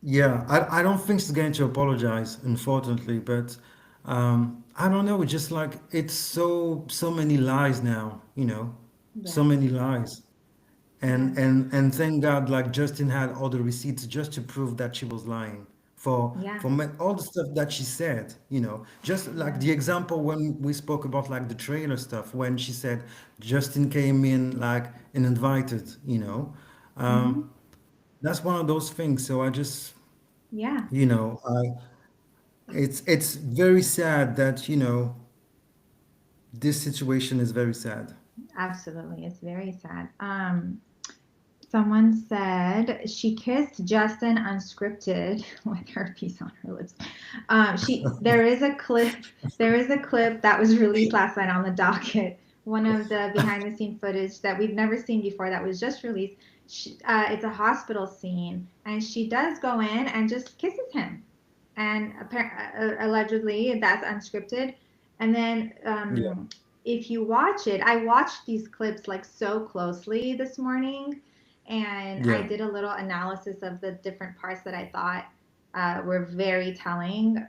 S1: yeah, I don't think she's going to apologize, unfortunately. But I don't know. It's just like it's so many lies now. So
S2: Yes.
S1: many lies. And
S2: Yes.
S1: and and thank God, like Justin had all the receipts just to prove that she was lying
S2: Yeah.
S1: for all the stuff that she said. Just like
S2: Yes.
S1: the example when we spoke about like the trailer stuff when she said Justin came in like and invited.
S2: Mm-hmm.
S1: That's one of those things. So I just,
S2: Yeah.
S1: I it's very sad that this situation is very sad.
S2: Absolutely. It's very sad. Someone said she kissed Justin unscripted with her piece on her lips. She there is a clip that was released last night on the docket. One of the behind the scene footage that we've never seen before that was just released. It's a hospital scene, and she does go in and just kisses him, and allegedly that's unscripted. And then
S1: Yeah,
S2: if you watch it, I watched these clips like so closely this morning, and I
S1: yeah,
S2: did a little analysis of the different parts that I thought were very telling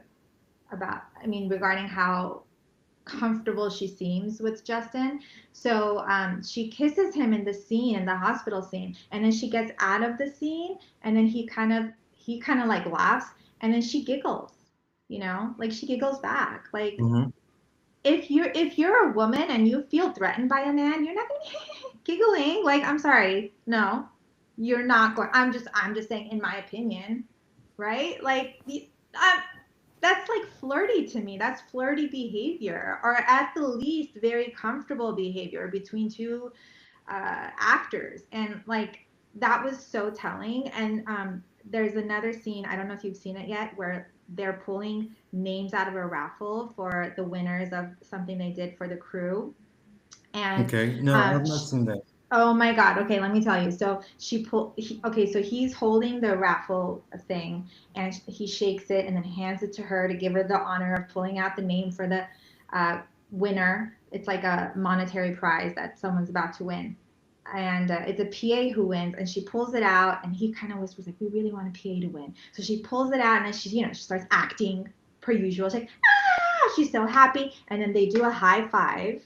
S2: about, I mean, regarding how comfortable she seems with Justin. So she kisses him in the scene, in the hospital scene, and then she gets out of the scene, and then he kind of like laughs, and then she giggles, like she giggles back. Like
S1: hmm,
S2: if you're a woman and you feel threatened by a man, you're not gonna be giggling. Like, I'm sorry, no, you're not going. I'm just saying, in my opinion, right? Like I'm, that's like flirty to me. That's flirty behavior, or at the least, very comfortable behavior between two actors. And like that was so telling. And there's another scene, I don't know if you've seen it yet, where they're pulling names out of a raffle for the winners of something they did for the crew. And
S1: okay. No,
S2: um,
S1: I've not seen that.
S2: oh my God. Okay, let me tell you. So okay, so he's holding the raffle thing, and he shakes it and then hands it to her to give her the honor of pulling out the name for the winner. It's like a monetary prize that someone's about to win. And it's a PA who wins, and she pulls it out, and he kind of whispers like, "We really want a PA to win." So she pulls it out, and then she starts acting per usual. She's like, "Ah!" She's so happy, and then they do a high five,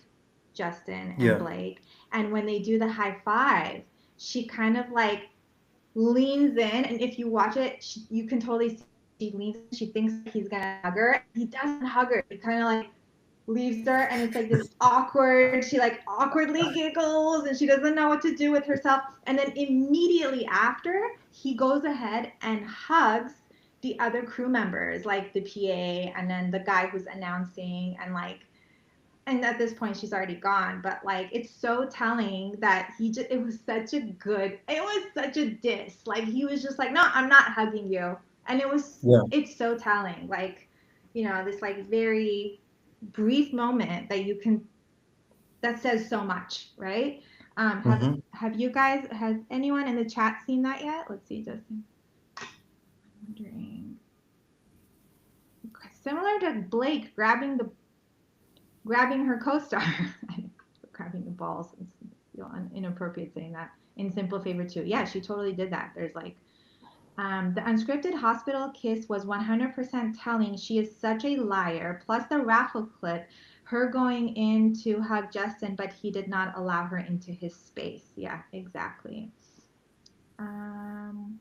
S2: Justin and
S1: Yeah.
S2: Blake. And when they do the high five, she kind of like leans in, and if you watch it, you can totally see she leans in. She thinks he's gonna hug her. He doesn't hug her. He kind of like leaves her, and it's like this awkward. She like awkwardly giggles, and she doesn't know what to do with herself. And then immediately after, he goes ahead and hugs the other crew members, like the PA, and then the guy who's announcing, and like, and at this point she's already gone, but like it's so telling that it was such a diss. Like he was just like, no, I'm not hugging you. And
S1: Yeah.
S2: it's so telling. Like this like very brief moment that you can that says so much, right?
S1: Mm-hmm.
S2: Have you guys, has anyone in the chat seen that yet? Let's see, Justin. I'm wondering. Similar to Blake grabbing her co-star, grabbing the balls. It's inappropriate saying that. In Simple Favor 2. Yeah, she totally did that. There's like the unscripted hospital kiss was 100% telling. She is such a liar. Plus the raffle clip, her going in to hug Justin, but he did not allow her into his space. Yeah, exactly. Um,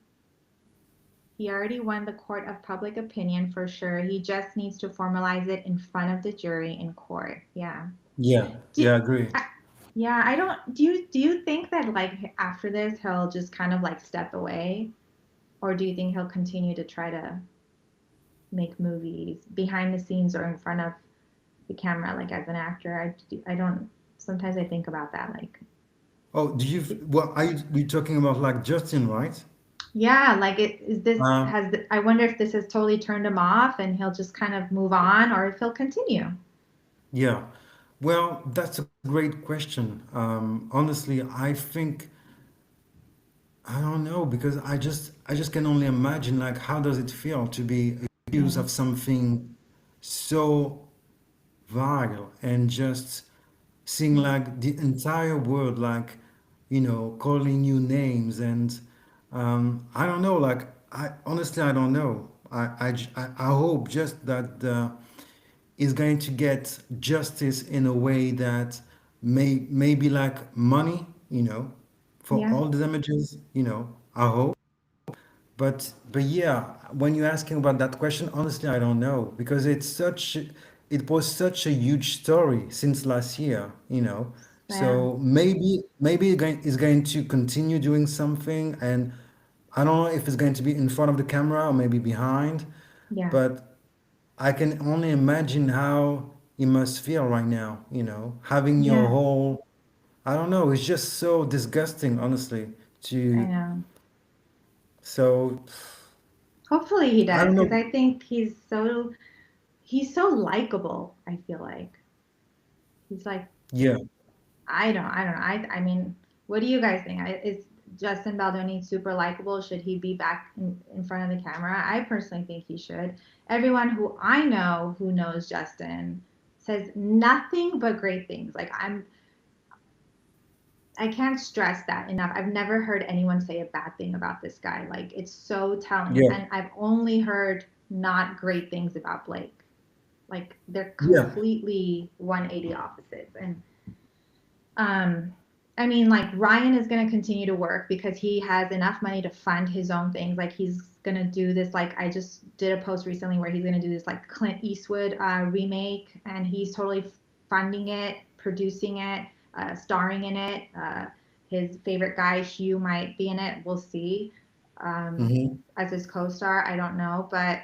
S2: he already won the court of public opinion for sure. He just needs to formalize it in front of the jury in court. Yeah.
S1: Yeah,
S2: Do,
S1: yeah, I agree.
S2: I, yeah, I don't. Do you think that like after this he'll just kind of like step away, or do you think he'll continue to try to make movies behind the scenes or in front of the camera, like as an actor? I don't. Sometimes I think about that. Like,
S1: Oh, well, we talking about like Justin, right?
S2: yeah, like it is this
S1: Um,
S2: has. I wonder if this has totally turned him off, and he'll just kind of move on, or if he'll continue.
S1: yeah. Well, that's a great question. Honestly, I think I don't know because I just can only imagine like how does it feel to be accused
S2: Yeah,
S1: of something so vile and just seeing
S2: yeah,
S1: like the entire world like calling you names and I don't know like I honestly I don't know I hope just that is going to get justice in a way that maybe like money for
S2: yeah,
S1: all the damages I hope but yeah, when you're asking about that question, honestly, I don't know because it was such a huge story since last year.
S2: yeah,
S1: So maybe it's going to continue doing something, and I don't know if it's going to be in front of the camera or maybe behind,
S2: yeah,
S1: but I can only imagine how you must feel right now, having your
S2: yeah.
S1: whole, I don't know, it's just so disgusting, honestly,
S2: I
S1: to,
S2: know.
S1: so,
S2: Hopefully he
S1: I
S2: does,
S1: don't
S2: because
S1: know.
S2: I think he's so likable. I feel like he's like
S1: Yeah.
S2: I don't know. I mean, what do you guys think? Is Justin Baldoni super likable? Should he be back in front of the camera? I personally think he should. Everyone who I know who knows Justin says nothing but great things. Like I can't stress that enough. I've never heard anyone say a bad thing about this guy. Like it's so telling.
S1: Yeah.
S2: And I've only heard not great things about Blake. Like they're
S1: Yeah.
S2: completely 180 opposites. And um I mean, like Ryan is going to continue to work because he has enough money to fund his own things. Like he's going to do this, like I just did a post recently where he's going to do this like Clint Eastwood remake, and he's totally funding it, producing it, starring in it. His favorite guy Hugh might be in it, we'll see. um
S1: Hmm.
S2: as his co-star, I don't know, but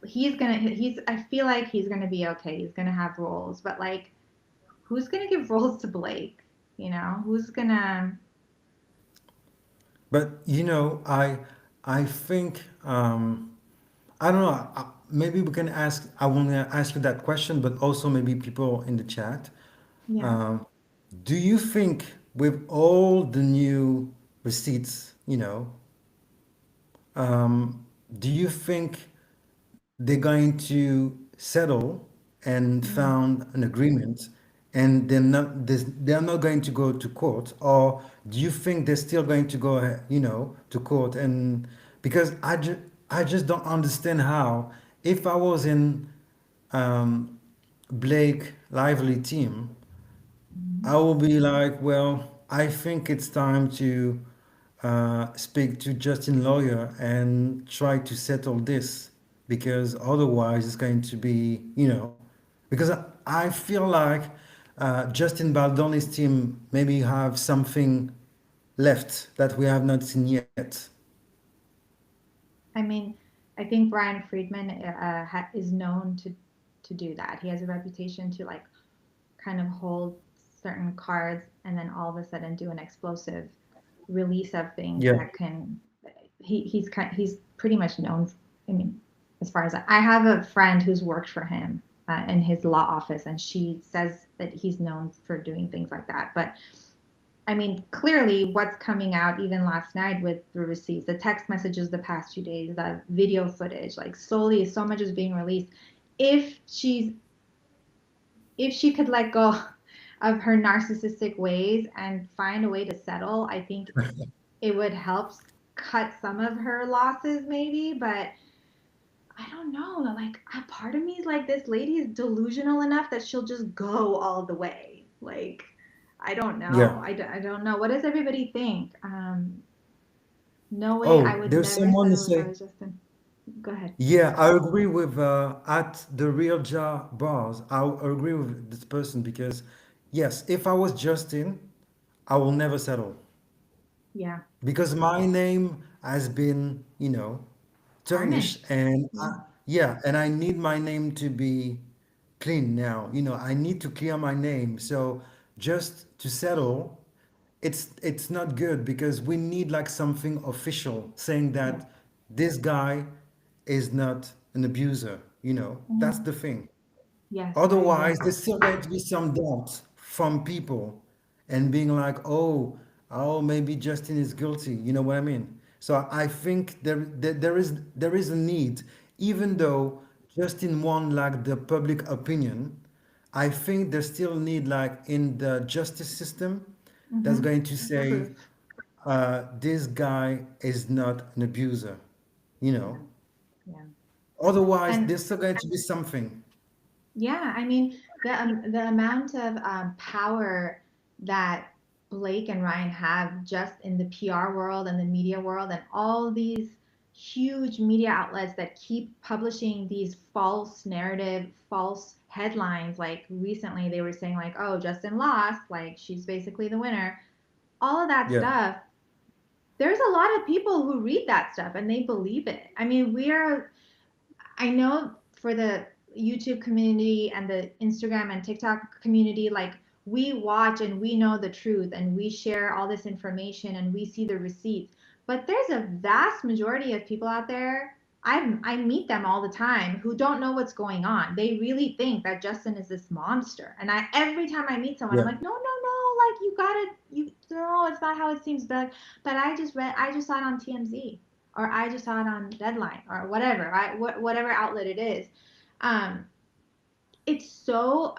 S2: he's I feel like he's gonna be okay. He's gonna have roles, but like who's gonna give roles to Blake? Who's gonna?
S1: But I think I don't know. Maybe we can ask. I want to ask you that question, but also maybe people in the chat.
S2: Yeah.
S1: Um, do you think with all the new receipts, do you think they're going to settle and
S2: Mm.
S1: found an agreement and they're not going to go to court, or do you think they're still going to go to court? And because I just don't understand how, if I was in um, Blake Lively team,
S2: Mhm.
S1: I will be like, well, I think it's time to speak to Justin Lawyer and try to settle this because otherwise it's going to be, because I feel like Justin Baldoni's team maybe have something left that we have not seen yet.
S2: I mean, I think Brian Friedman is known to do that. He has a reputation to like kind of hold certain cards and then all of a sudden do an explosive release of things
S1: Yeah.
S2: that can. He's pretty much known. I mean, as far as I have a friend who's worked for him in his law office, and she says that he's known for doing things like that. But I mean, clearly, what's coming out even last night with the receipts, the text messages the past few days, the video footage, like slowly, so much is being released. If she's if she could let go of her narcissistic ways and find a way to settle, I think it would help cut some of her losses, maybe. But I don't know. Like, a part of me is like, this lady is delusional enough that she'll just go all the way. Like, I don't know.
S1: Yeah.
S2: I don't know. What does everybody think? No way. I
S1: Oh,
S2: would
S1: there's
S2: never
S1: someone who
S2: settle if I
S1: say,
S2: was Justin. Go ahead.
S1: yeah, I agree with at the real jar bars. I agree with this person because, yes, if I was Justin, I will never settle
S2: Yeah.
S1: because my name has been, tarnished,
S2: Tarnished.
S1: and
S2: Yeah.
S1: yeah, and I need my name to be clean now. I need to clear my name. So just to settle, it's not good because we need like something official saying
S2: Yeah.
S1: that this guy is not an abuser. That's
S2: Hmm.
S1: the thing.
S2: Yes, I agree.
S1: Otherwise, there's still going to be some doubt from people and being like, oh, maybe Justin is guilty. You know what I mean? So I think there is a need, even though Justin won like the public opinion, I think there's still need like in the justice system that's
S2: Hmm.
S1: going to say
S2: Proof.
S1: this guy is not an abuser. You
S2: Yeah.
S1: know.
S2: Yeah.
S1: Otherwise,
S2: And
S1: there's still going to be something.
S2: yeah, I mean, the amount of power that Blake and Ryan have just in the PR world and the media world, and all these huge media outlets that keep publishing these false narrative, false headlines. Like recently, they were saying like, "Oh, Justin lost, like she's basically the winner." All of that
S1: Yeah.
S2: stuff. There's a lot of people who read that stuff and they believe it. I mean, I know for the YouTube community and the Instagram and TikTok community, like, we watch and we know the truth and we share all this information and we see the receipts. But there's a vast majority of people out there, I meet them all the time, who don't know what's going on. They really think that Justin is this monster. And every time I meet someone, I'm
S1: Yeah.
S2: like, no, no, no, like, you gotta, you no, it's not how it seems. But I just saw it on TMZ, or I just saw it on Deadline, or whatever, right? Whatever outlet it is. Um, it's so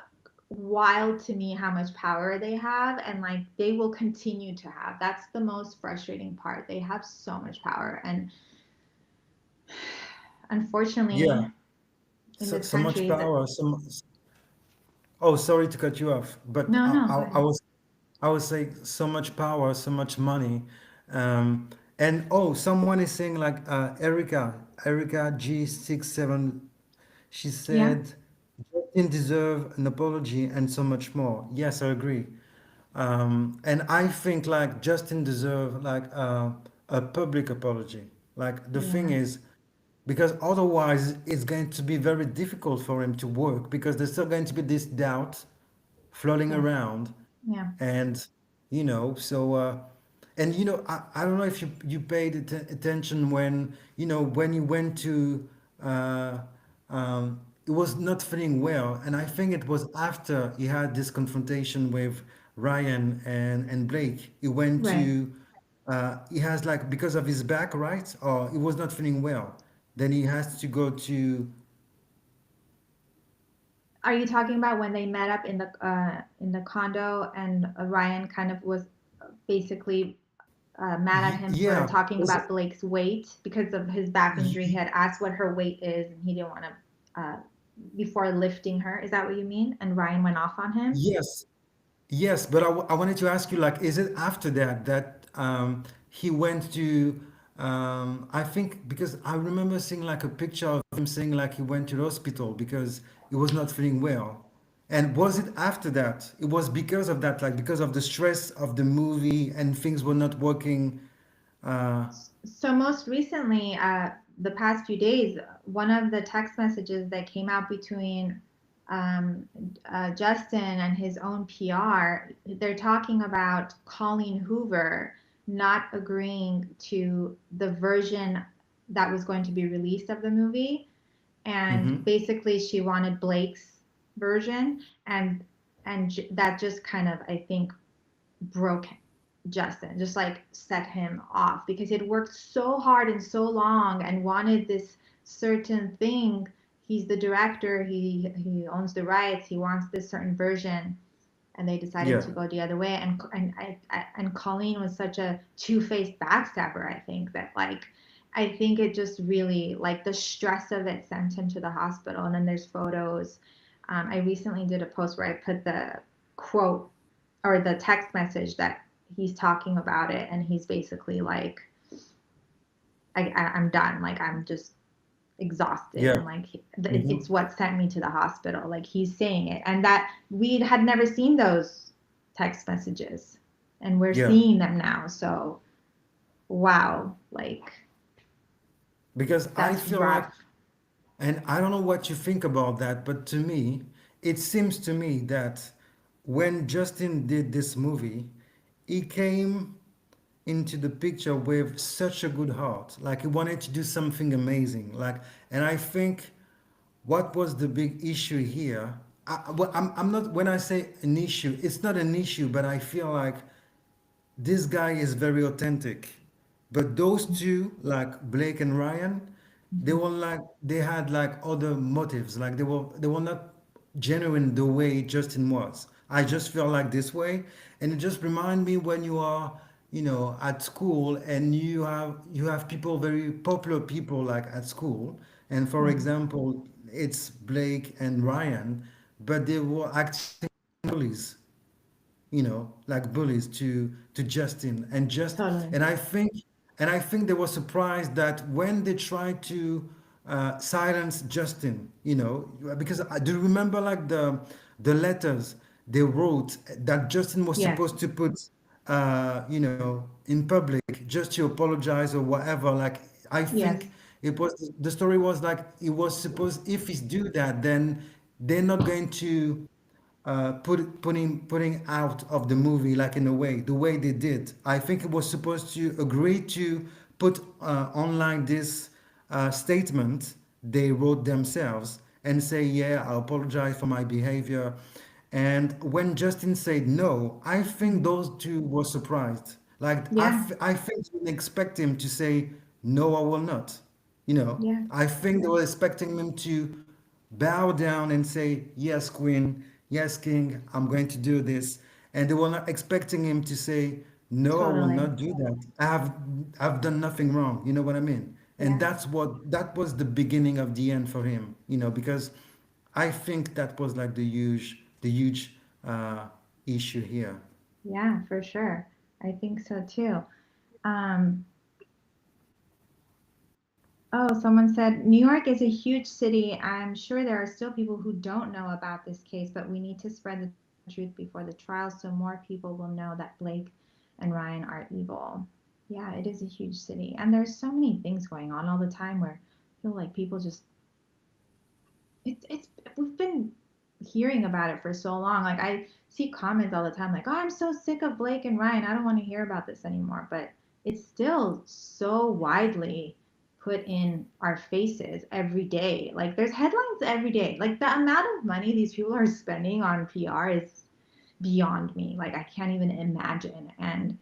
S2: wild to me how much power they have, and like they will continue to have. That's the most frustrating part. They have so much power, and unfortunately,
S1: Yeah.
S2: in
S1: So,
S2: this
S1: so much
S2: country, that
S1: power. Oh, sorry to cut you off, but
S2: no,
S1: I,
S2: no,
S1: I,
S2: go
S1: I
S2: ahead.
S1: was I would say so much power, so much money, um, and oh, someone is saying like Erica G67. She
S2: Yeah,
S1: said Justin deserve an apology and so much more. Yes, I agree. And I think like Justin deserve like a public apology. Like the thing
S2: yeah,
S1: is, because otherwise it's going to be very difficult for him to work because there's still going to be this doubt floating
S2: yeah,
S1: around,
S2: yeah,
S1: and and I don't know if you paid attention when he went to uh, he was not feeling well, and I think it was after he had this confrontation with Ryan and Blake. He went
S2: right.
S1: to he has like because of his back, right? Or he was not feeling well. Then he has to go to
S2: Are you talking about when they met up in the condo, and Ryan kind of was basically mad at him for
S1: yeah.
S2: talking
S1: Was
S2: about Blake's weight because of his back injury? He had asked what her weight is, and he didn't want to before lifting her. Is that what you mean? And Ryan went off on him.
S1: Yes, yes, but I wanted to ask you, like, is it after that he went to, I think, because I remember seeing like a picture of him saying like he went to the hospital because he was not feeling well. And was it after that? It was because of that, like because of the stress of the movie and things were not working. Uh,
S2: So most recently, the past few days, one of the text messages that came out between um, Justin and his own PR, they're talking about Colleen Hoover not agreeing to the version that was going to be released of the movie. and
S1: Mm-hmm.
S2: basically she wanted Blake's version, and that just kind of, I think, broke Justin, just like set him off because he'd worked so hard and so long and wanted this certain thing. He's the director, he owns the rights, he wants this certain version, and they decided
S1: Yeah.
S2: to go the other way. And Colleen was such a two-faced backstabber. I think that, like, I think it just really, like, the stress of it sent him to the hospital. And then there's photos. I recently did a post where I put the quote or the text message that he's talking about it, and he's basically like, I'm done. Like, I'm just exhausted,
S1: Yeah.
S2: and like
S1: Mm-hmm.
S2: it's what sent me to the hospital, like he's saying it, and that we had never seen those text messages, and we're
S1: Yeah.
S2: seeing them now. So wow, like,
S1: Because I
S2: that's
S1: feel like,
S2: rough.
S1: and I don't know what you think about that, but to me, it seems to me that when Justin did this movie, he came into the picture with such a good heart. Like he wanted to do something amazing. Like, and I think what was the big issue here? I'm not, when I say an issue, it's not an issue, but I feel like this guy is very authentic. But those two, like Blake and Ryan, they
S2: Mhm.
S1: were like they had like other motives. Like they were not genuine the way Justin was. I just feel like this way, and it just remind me when you are, at school and you have people, very popular people like at school, and for
S2: Mhm.
S1: example, it's Blake and Ryan, but they were acting bullies, like bullies to Justin,
S2: Totally.
S1: and I think they were surprised that when they tried to silence Justin, because I do remember like the letters they wrote that Justin was
S2: Yes.
S1: supposed to put, in public, just to apologize or whatever. Like I
S2: Yes.
S1: think the story was like it was supposed, if he's do that, then they're not going to putting out of the movie, like in a way, the way they did. I think it was supposed to agree to put online this statement they wrote themselves and say, yeah, I apologize for my behavior. And when Justin said no, I think
S2: Mhm.
S1: those two were surprised. Like
S2: Yeah.
S1: I think they didn't expect him to say no, I will not. You know,
S2: Yeah.
S1: I think they
S2: Yeah.
S1: were expecting him to bow down and say, yes, queen, yes, king, I'm going to do this. And they were not expecting him to say, no, I will
S2: Totally.
S1: not do that. I've done nothing wrong. You know what I mean? And
S2: Yeah.
S1: that was the beginning of the end for him, because I think that was like the huge issue here.
S2: Yeah, for sure. I think so too. um Oh, someone said New York is a huge city. I'm sure there are still people who don't know about this case, but we need to spread the truth before the trial so more people will know that Blake and Ryan are evil. Yeah, it is a huge city. And there's so many things going on all the time where I feel like people just, it's we've been hearing about it for so long. Like, I see comments all the time like, "Oh, I'm so sick of Blake and Ryan. I don't want to hear about this anymore." But it's still so widely put in our faces every day. Like, there's headlines every day. Like, the amount of money these people are spending on PR is beyond me. Like, I can't even imagine. And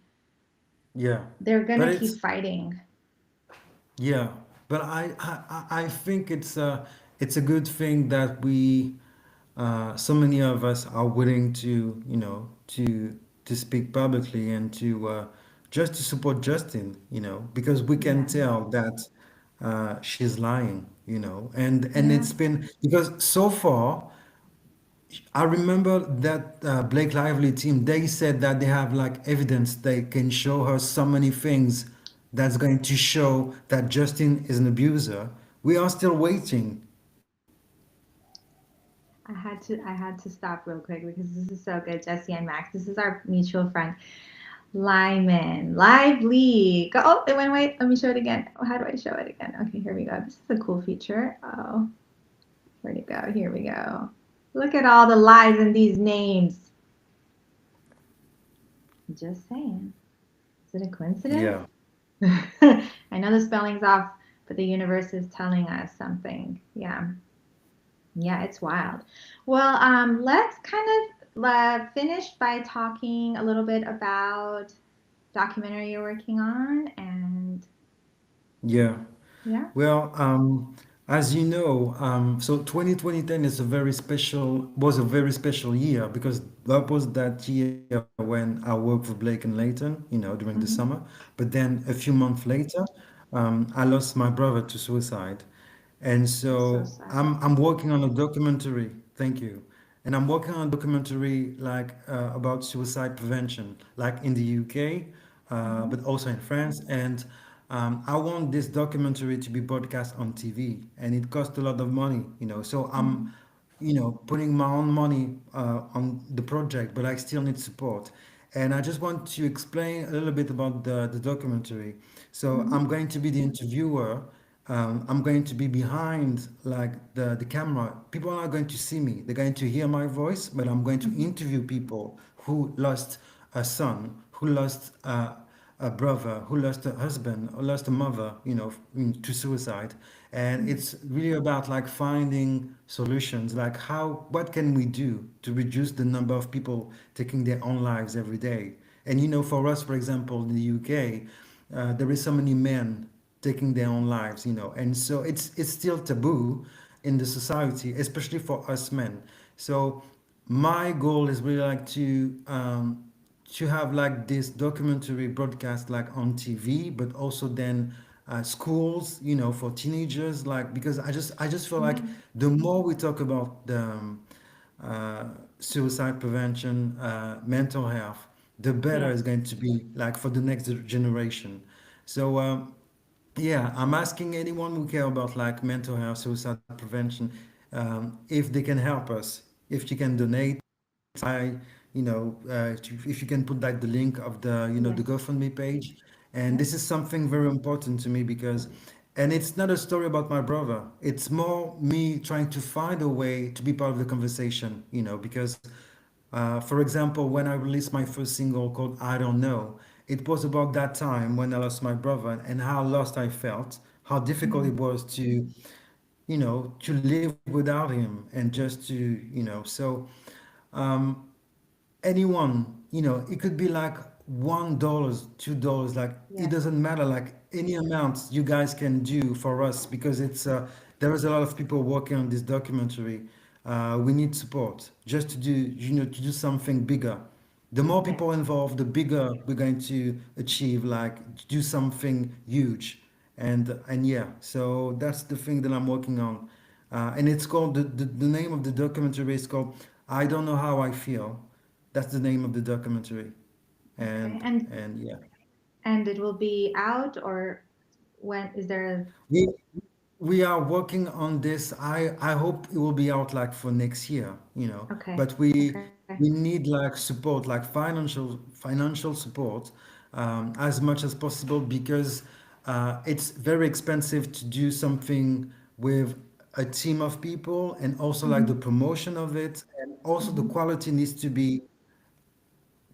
S1: Yeah,
S2: they're going
S1: but
S2: to keep
S1: it's
S2: fighting.
S1: yeah, but I think it's a good thing that so many of us are willing to, to speak publicly and to just to support Justin, because we can
S2: Yeah.
S1: tell that she's lying, and
S2: Yeah.
S1: it's been because so far I remember that Blake Lively team, they said that they have like evidence, they can show her so many things that's going to show that Justin is an abuser. We are still waiting.
S2: I had to stop real quick because this is so good. Jesse and Max. This is our mutual friend. Lyman. Lively. Go, oh, it went away. Let me show it again. Oh, how do I show it again? Okay, here we go. This is a cool feature. Oh, where'd it go? Here we go. Look at all the lies in these names. Just saying. Is it a coincidence?
S1: Yeah.
S2: I know the spelling's off but the universe is telling us something. Yeah. Yeah, it's wild. Well, let's kind of finish by talking a little bit about documentary you're working on and
S1: Yeah.
S2: yeah.
S1: Well, as you know, so 2020 is a very special, was a very special year because that was that year when I worked with Blake and Leighton, during the summer.
S2: Mm-hmm.
S1: But then a few months later, I lost my brother to suicide. And
S2: I'm so
S1: so
S2: sorry.
S1: I'm working on a documentary. Thank you. And I'm working on a documentary like about suicide prevention, like in the UK,
S2: Mm-hmm.
S1: but also in France. And I want this documentary to be broadcast on TV, and it costs a lot of money, So
S2: Mm-hmm.
S1: putting my own money on the project, but I still need support. And I just want to explain a little bit about the documentary. So
S2: Mm-hmm.
S1: I'm going to be the interviewer. I'm going to be behind like the camera. People are not going to see me. They're going to hear my voice, but I'm going to
S2: Mm-hmm.
S1: interview people who lost a son, who lost a brother, who lost a husband, or lost a mother, to suicide. And it's really about like finding solutions, like what can we do to reduce the number of people taking their own lives every day? And for us, for example, in the UK, there is so many men taking their own lives, and so it's still taboo in the society, especially for us men. So my goal is really like to have like this documentary broadcast like on TV, but also then schools, for teenagers, like because I just feel like
S2: Mm-hmm.
S1: the more we talk about the uh, suicide prevention, mental health, the better
S2: Yes.
S1: it's going to be like for the next generation. So yeah, I'm asking anyone who care about like mental health, suicide prevention, if they can help us, if you can donate. I, if you can put like the link of the
S2: Yes.
S1: GoFundMe page. And
S2: Yep.
S1: this is something very important to me because, and it's not a story about my brother. It's more me trying to find a way to be part of the conversation, because, for example, when I released my first single called I Don't Know, it was about that time when I lost my brother and how lost I felt, how difficult
S2: Mm-hmm.
S1: it was to live without him and just so anyone, it could be like $1, $2, like it
S2: Yes.
S1: doesn't matter, like any amount you guys can do for us because there is a lot of people working on this documentary. We need support just to do something bigger. The more
S2: Yes.
S1: people involved, the bigger we're going to achieve, like to do something huge. And yeah, so that's the thing that I'm working on. And it's called the name of the documentary is called I Don't Know How I Feel. That's the name of the documentary.
S2: Okay.
S1: And
S2: And
S1: and yeah.
S2: it will be out or when is there
S1: We we are working on this. I hope it will be out like for next year,
S2: a okay.
S1: but we
S2: Okay.
S1: we need like support, like financial support, as much as possible because it's very expensive to do something with a team of people and also like
S2: Mm-hmm.
S1: the promotion of it and also the
S2: Mm-hmm.
S1: quality needs to be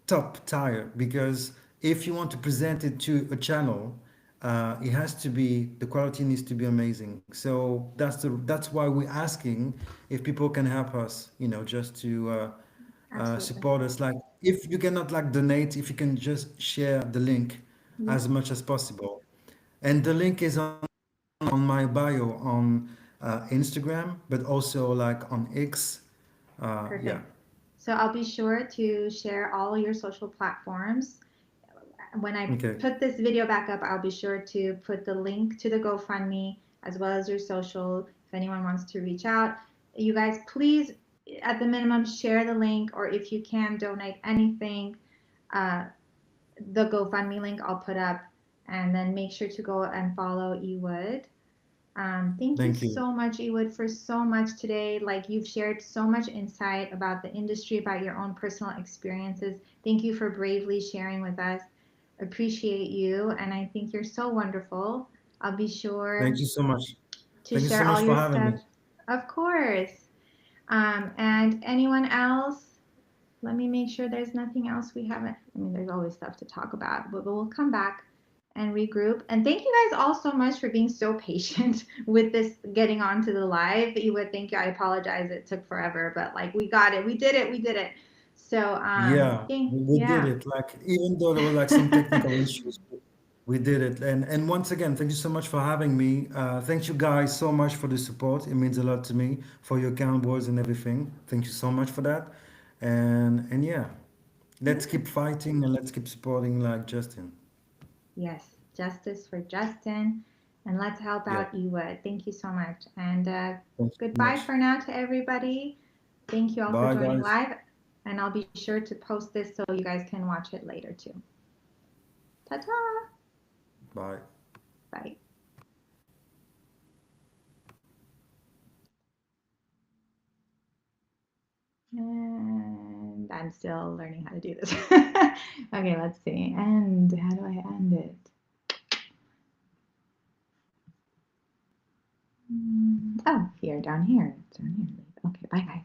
S1: top tier because if you want to present it to a channel, it has to be the quality needs to be amazing. So that's why we're asking if people can help us, just to
S2: Absolutely.
S1: support us. Like if you cannot like donate, if you can just share the link
S2: Yep.
S1: as much as possible. And the link is on my bio on Instagram, but also like on X. Yeah.
S2: Perfect. So I'll be sure to share all your social platforms. When I
S1: Okay.
S2: put this video back up, I'll be sure to put the link to the GoFundMe as well as your social if anyone wants to reach out. You guys, please, at the minimum, share the link, or if you can donate anything, uh, the GoFundMe link I'll put up, and then make sure to go and follow Ewood. Thank you
S1: Thank you.
S2: so much, Ewood, for so much today. Like you've shared so much insight about the industry, about your own personal experiences. Thank you for bravely sharing with us. Appreciate you, and I think you're so wonderful. I'll be
S1: Thank
S2: sure
S1: you so much.
S2: to
S1: Thank you
S2: share
S1: so
S2: all
S1: much for
S2: your
S1: having
S2: stuff.
S1: me.
S2: Of course. And anyone else? Let me make sure there's nothing else we haven't. I mean, there's always stuff to talk about, but we'll come back. and regroup. And thank you guys all so much for being so patient with this getting onto the live. You would think I apologize, it took forever, but like we got it. We did it. We did it. So
S1: Yeah, we did
S2: yeah.
S1: it. Like even though there were like some technical issues, we did it. And once again, thank you so much for having me. Thank you guys so much for the support. It means a lot to me for your kind words and everything. Thank you so much for that. And yeah, let's
S2: Yeah.
S1: keep fighting and let's keep supporting like Justin.
S2: Yes. Justice for Justin. And let's help
S1: Yeah,
S2: out Ewood. Thank you so much. And
S1: thank you so
S2: goodbye
S1: much.
S2: for now to everybody. Thank you all for
S1: Bye,
S2: joining
S1: guys.
S2: live. And I'll be sure to post this so you guys can watch it later too. Ta-ta.
S1: Bye.
S2: Bye. And I'm still learning how to do this. Okay, let's see. And how do I end it? Oh, here, down here. It's down here. Okay, bye guys.